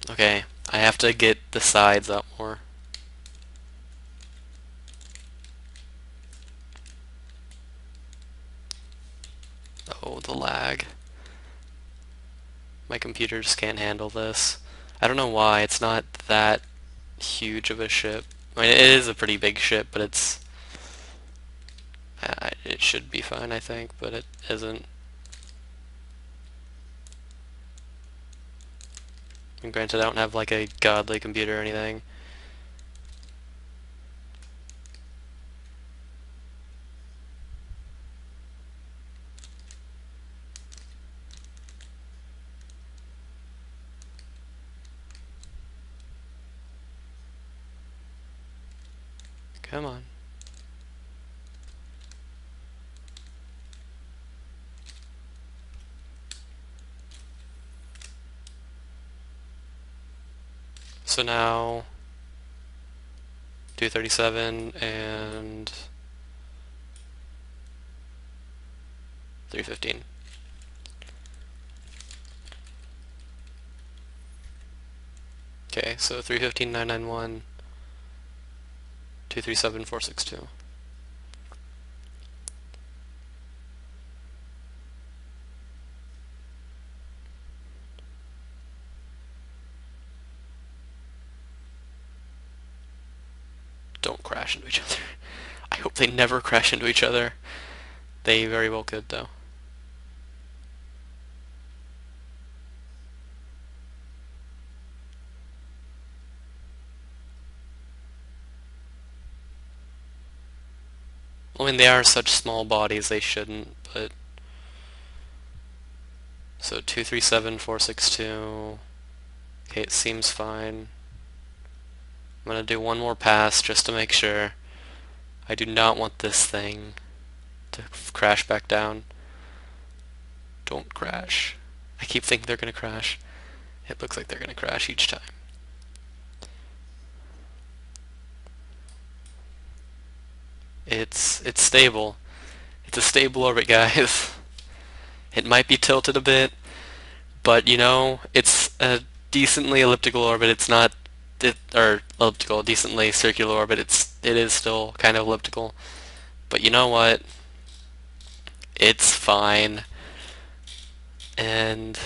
Okay, I have to get the sides up more. Oh, the lag. My computer just can't handle this. I don't know why, it's not that huge of a ship. I mean, it is a pretty big ship, but it should be fine, I think, but it isn't. And granted, I don't have like a godly computer or anything. Come on. So now 237 and 315. Okay, so 315, 991, 237, 462. Don't crash into each other. I hope they never crash into each other. They very well could, though. I mean, they are such small bodies, they shouldn't, but... So, 237, 462... Okay, it seems fine. I'm gonna do one more pass just to make sure. I do not want this thing to crash back down. Don't crash. I keep thinking they're gonna crash. It looks like they're gonna crash each time. It's stable. It's a stable orbit, guys. It might be tilted a bit, but you know, it's a decently elliptical orbit. It's not or elliptical, decently circular orbit. It is still kind of elliptical. But you know what? It's fine. And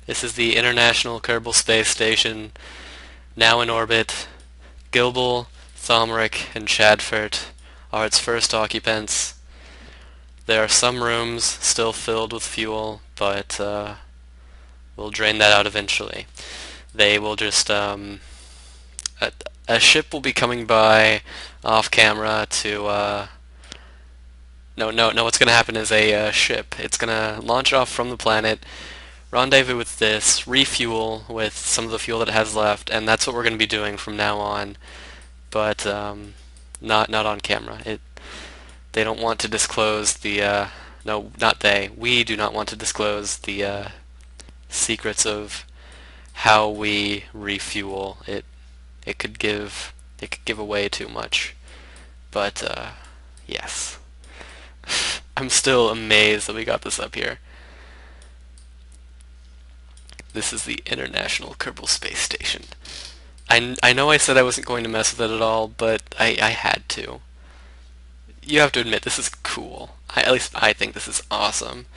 this is the International Kerbal Space Station, now in orbit. Gilbel, Thomrick, and Chadfert are its first occupants. There are some rooms still filled with fuel, but we'll drain that out eventually. They will just, a ship will be coming by off camera to, no, what's going to happen is a ship. It's going to launch off from the planet, rendezvous with this, refuel with some of the fuel that it has left, and that's what we're going to be doing from now on. But not on camera. They don't want to disclose the no, not they. We do not want to disclose the secrets of how we refuel. It could give away too much. But yes. I'm still amazed that we got this up here. This is the International Kerbal Space Station. I know I said I wasn't going to mess with it at all, but I had to. You have to admit, this is cool. At least I think this is awesome.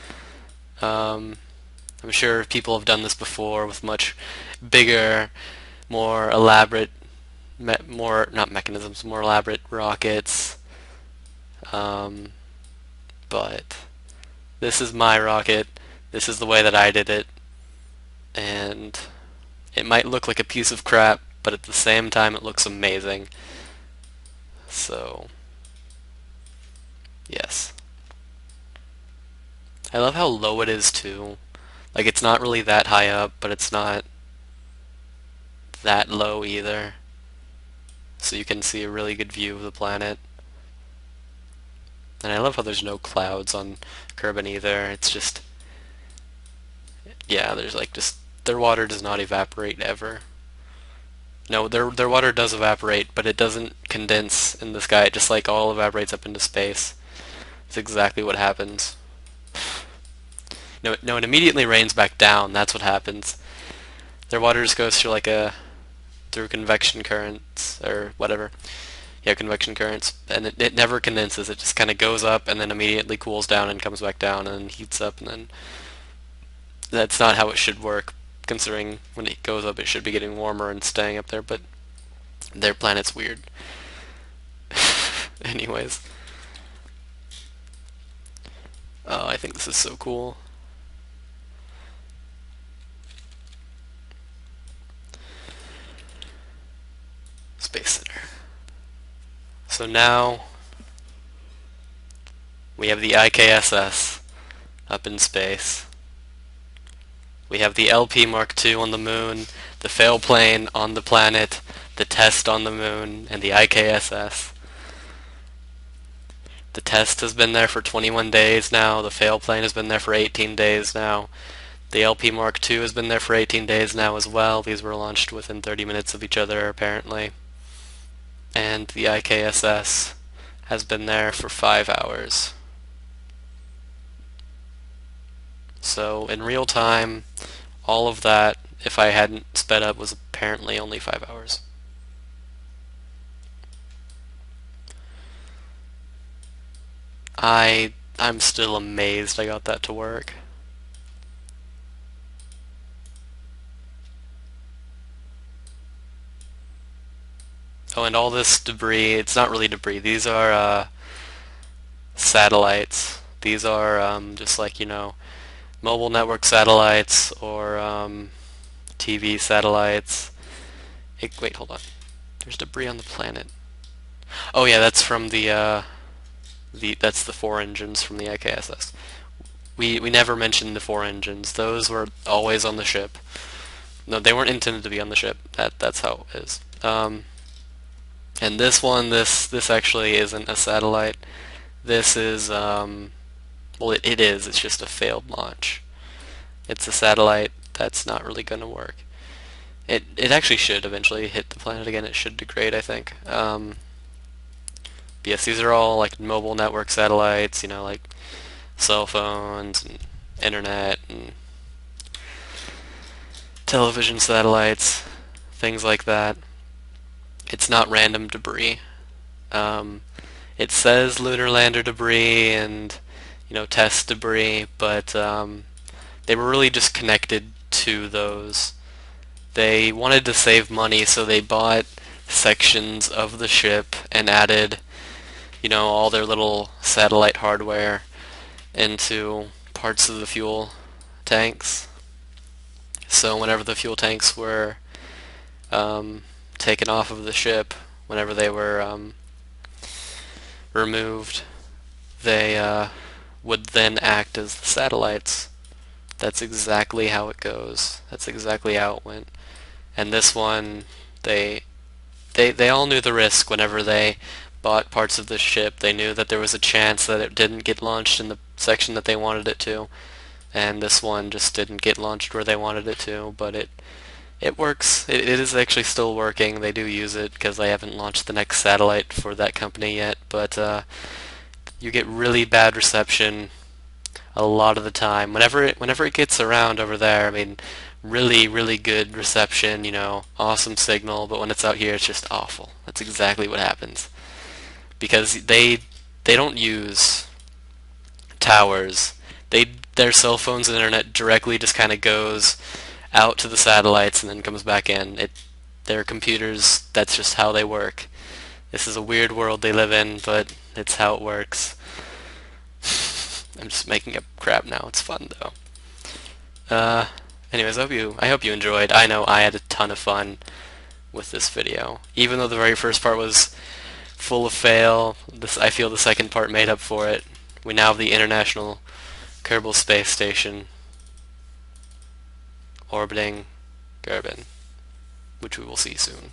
I'm sure people have done this before with much bigger, more elaborate, more elaborate rockets. But this is my rocket. This is the way that I did it. And it might look like a piece of crap, but at the same time it looks amazing. So, yes. I love how low it is too. Like, it's not really that high up, but it's not that low either. So you can see a really good view of the planet. And I love how there's no clouds on Kerbin either. It's just, yeah, there's like just, their water does not evaporate ever. No, their water does evaporate, but it doesn't condense in the sky. It just like all evaporates up into space. It's exactly what happens. No, it immediately rains back down. That's what happens. Their water just goes through like through convection currents or whatever. Yeah, convection currents, and it never condenses. It just kind of goes up and then immediately cools down and comes back down and heats up, and then that's not how it should work, considering when it goes up it should be getting warmer and staying up there, but their planet's weird. Anyways. Oh, I think this is so cool. Space Center. So now we have the IKSS up in space. We have the LP Mark II on the moon, the fail plane on the planet, the test on the moon, and the IKSS. The test has been there for 21 days now, the fail plane has been there for 18 days now. The LP Mark II has been there for 18 days now as well. These were launched within 30 minutes of each other, apparently. And the IKSS has been there for 5 hours. So in real time, all of that, if I hadn't sped up, was apparently only 5 hours. I'm still amazed I got that to work. Oh, and all this debris, it's not really debris. These are satellites. These are just like, mobile network satellites or TV satellites. Wait, hold on. There's debris on the planet. Oh yeah, that's from that's the four engines from the IKSS. We never mentioned the four engines. Those were always on the ship. No, they weren't intended to be on the ship. That's how it is. And this one, this actually isn't a satellite. This is well, it is. It's just a failed launch. It's a satellite that's not really going to work. It actually should eventually hit the planet again. It should degrade, I think. Yes, these are all like mobile network satellites. Like cell phones and internet and television satellites, things like that. It's not random debris. It says lunar lander debris and test debris, but they were really just connected to those. They wanted to save money, so they bought sections of the ship and added, all their little satellite hardware into parts of the fuel tanks. So whenever the fuel tanks were taken off of the ship, whenever they were removed, they would then act as the satellites. That's exactly how it goes. That's exactly how it went. And this one, they all knew the risk whenever they bought parts of the ship. They knew that there was a chance that it didn't get launched in the section that they wanted it to, and this one just didn't get launched where they wanted it to, but it works. It is actually still working. They do use it because they haven't launched the next satellite for that company yet, but you get really bad reception a lot of the time. Whenever it gets around over there, I mean, really, really good reception, awesome signal, but when it's out here, it's just awful. That's exactly what happens. Because they don't use towers. Their cell phones and internet directly just kind of goes out to the satellites and then comes back in. Their computers, that's just how they work. This is a weird world they live in, but it's how it works. I'm just making up crap now. It's fun though. Anyways, I hope you enjoyed. I know I had a ton of fun with this video. Even though the very first part was full of fail, I feel the second part made up for it. We now have the International Kerbal Space Station orbiting Kerbal, which we will see soon,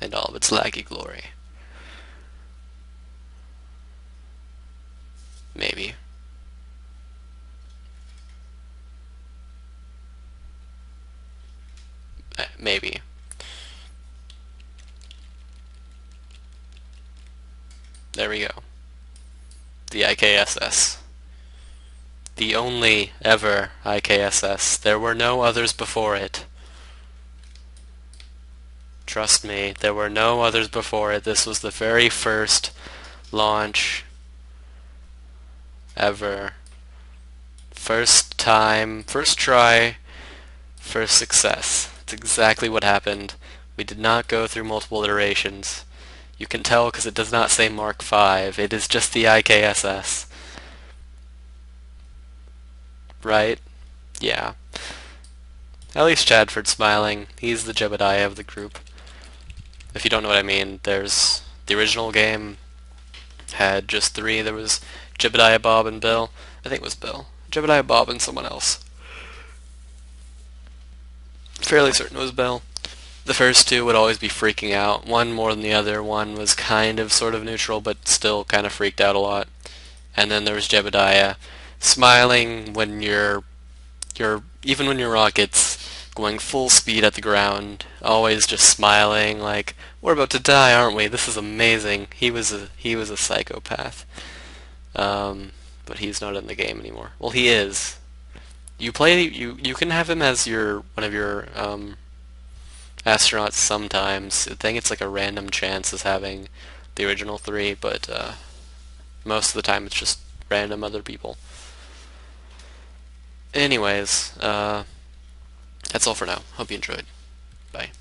and all of its laggy glory. Maybe. Maybe. There we go. The IKSS. The only ever IKSS. There were no others before it. Trust me, there were no others before it. This was the very first launch ever. First time, first try, first success. That's exactly what happened. We did not go through multiple iterations. You can tell because it does not say Mark V. It is just the IKSS. Right? Yeah. At least Chadford's smiling. He's the Jebediah of the group. If you don't know what I mean, there's the original game had just three. There was Jebediah, Bob, and Bill. I think it was Bill. Jebediah, Bob, and someone else. Fairly certain it was Bill. The first two would always be freaking out. One more than the other. One was kind of sort of neutral, but still kind of freaked out a lot. And then there was Jebediah, smiling when even when your rocket's going full speed at the ground, always just smiling like, we're about to die, aren't we? This is amazing. He was a psychopath. But he's not in the game anymore. Well, he is. You can have him as one of your astronauts sometimes. I think it's like a random chance as having the original three, but most of the time it's just random other people. Anyways, that's all for now. Hope you enjoyed. Bye.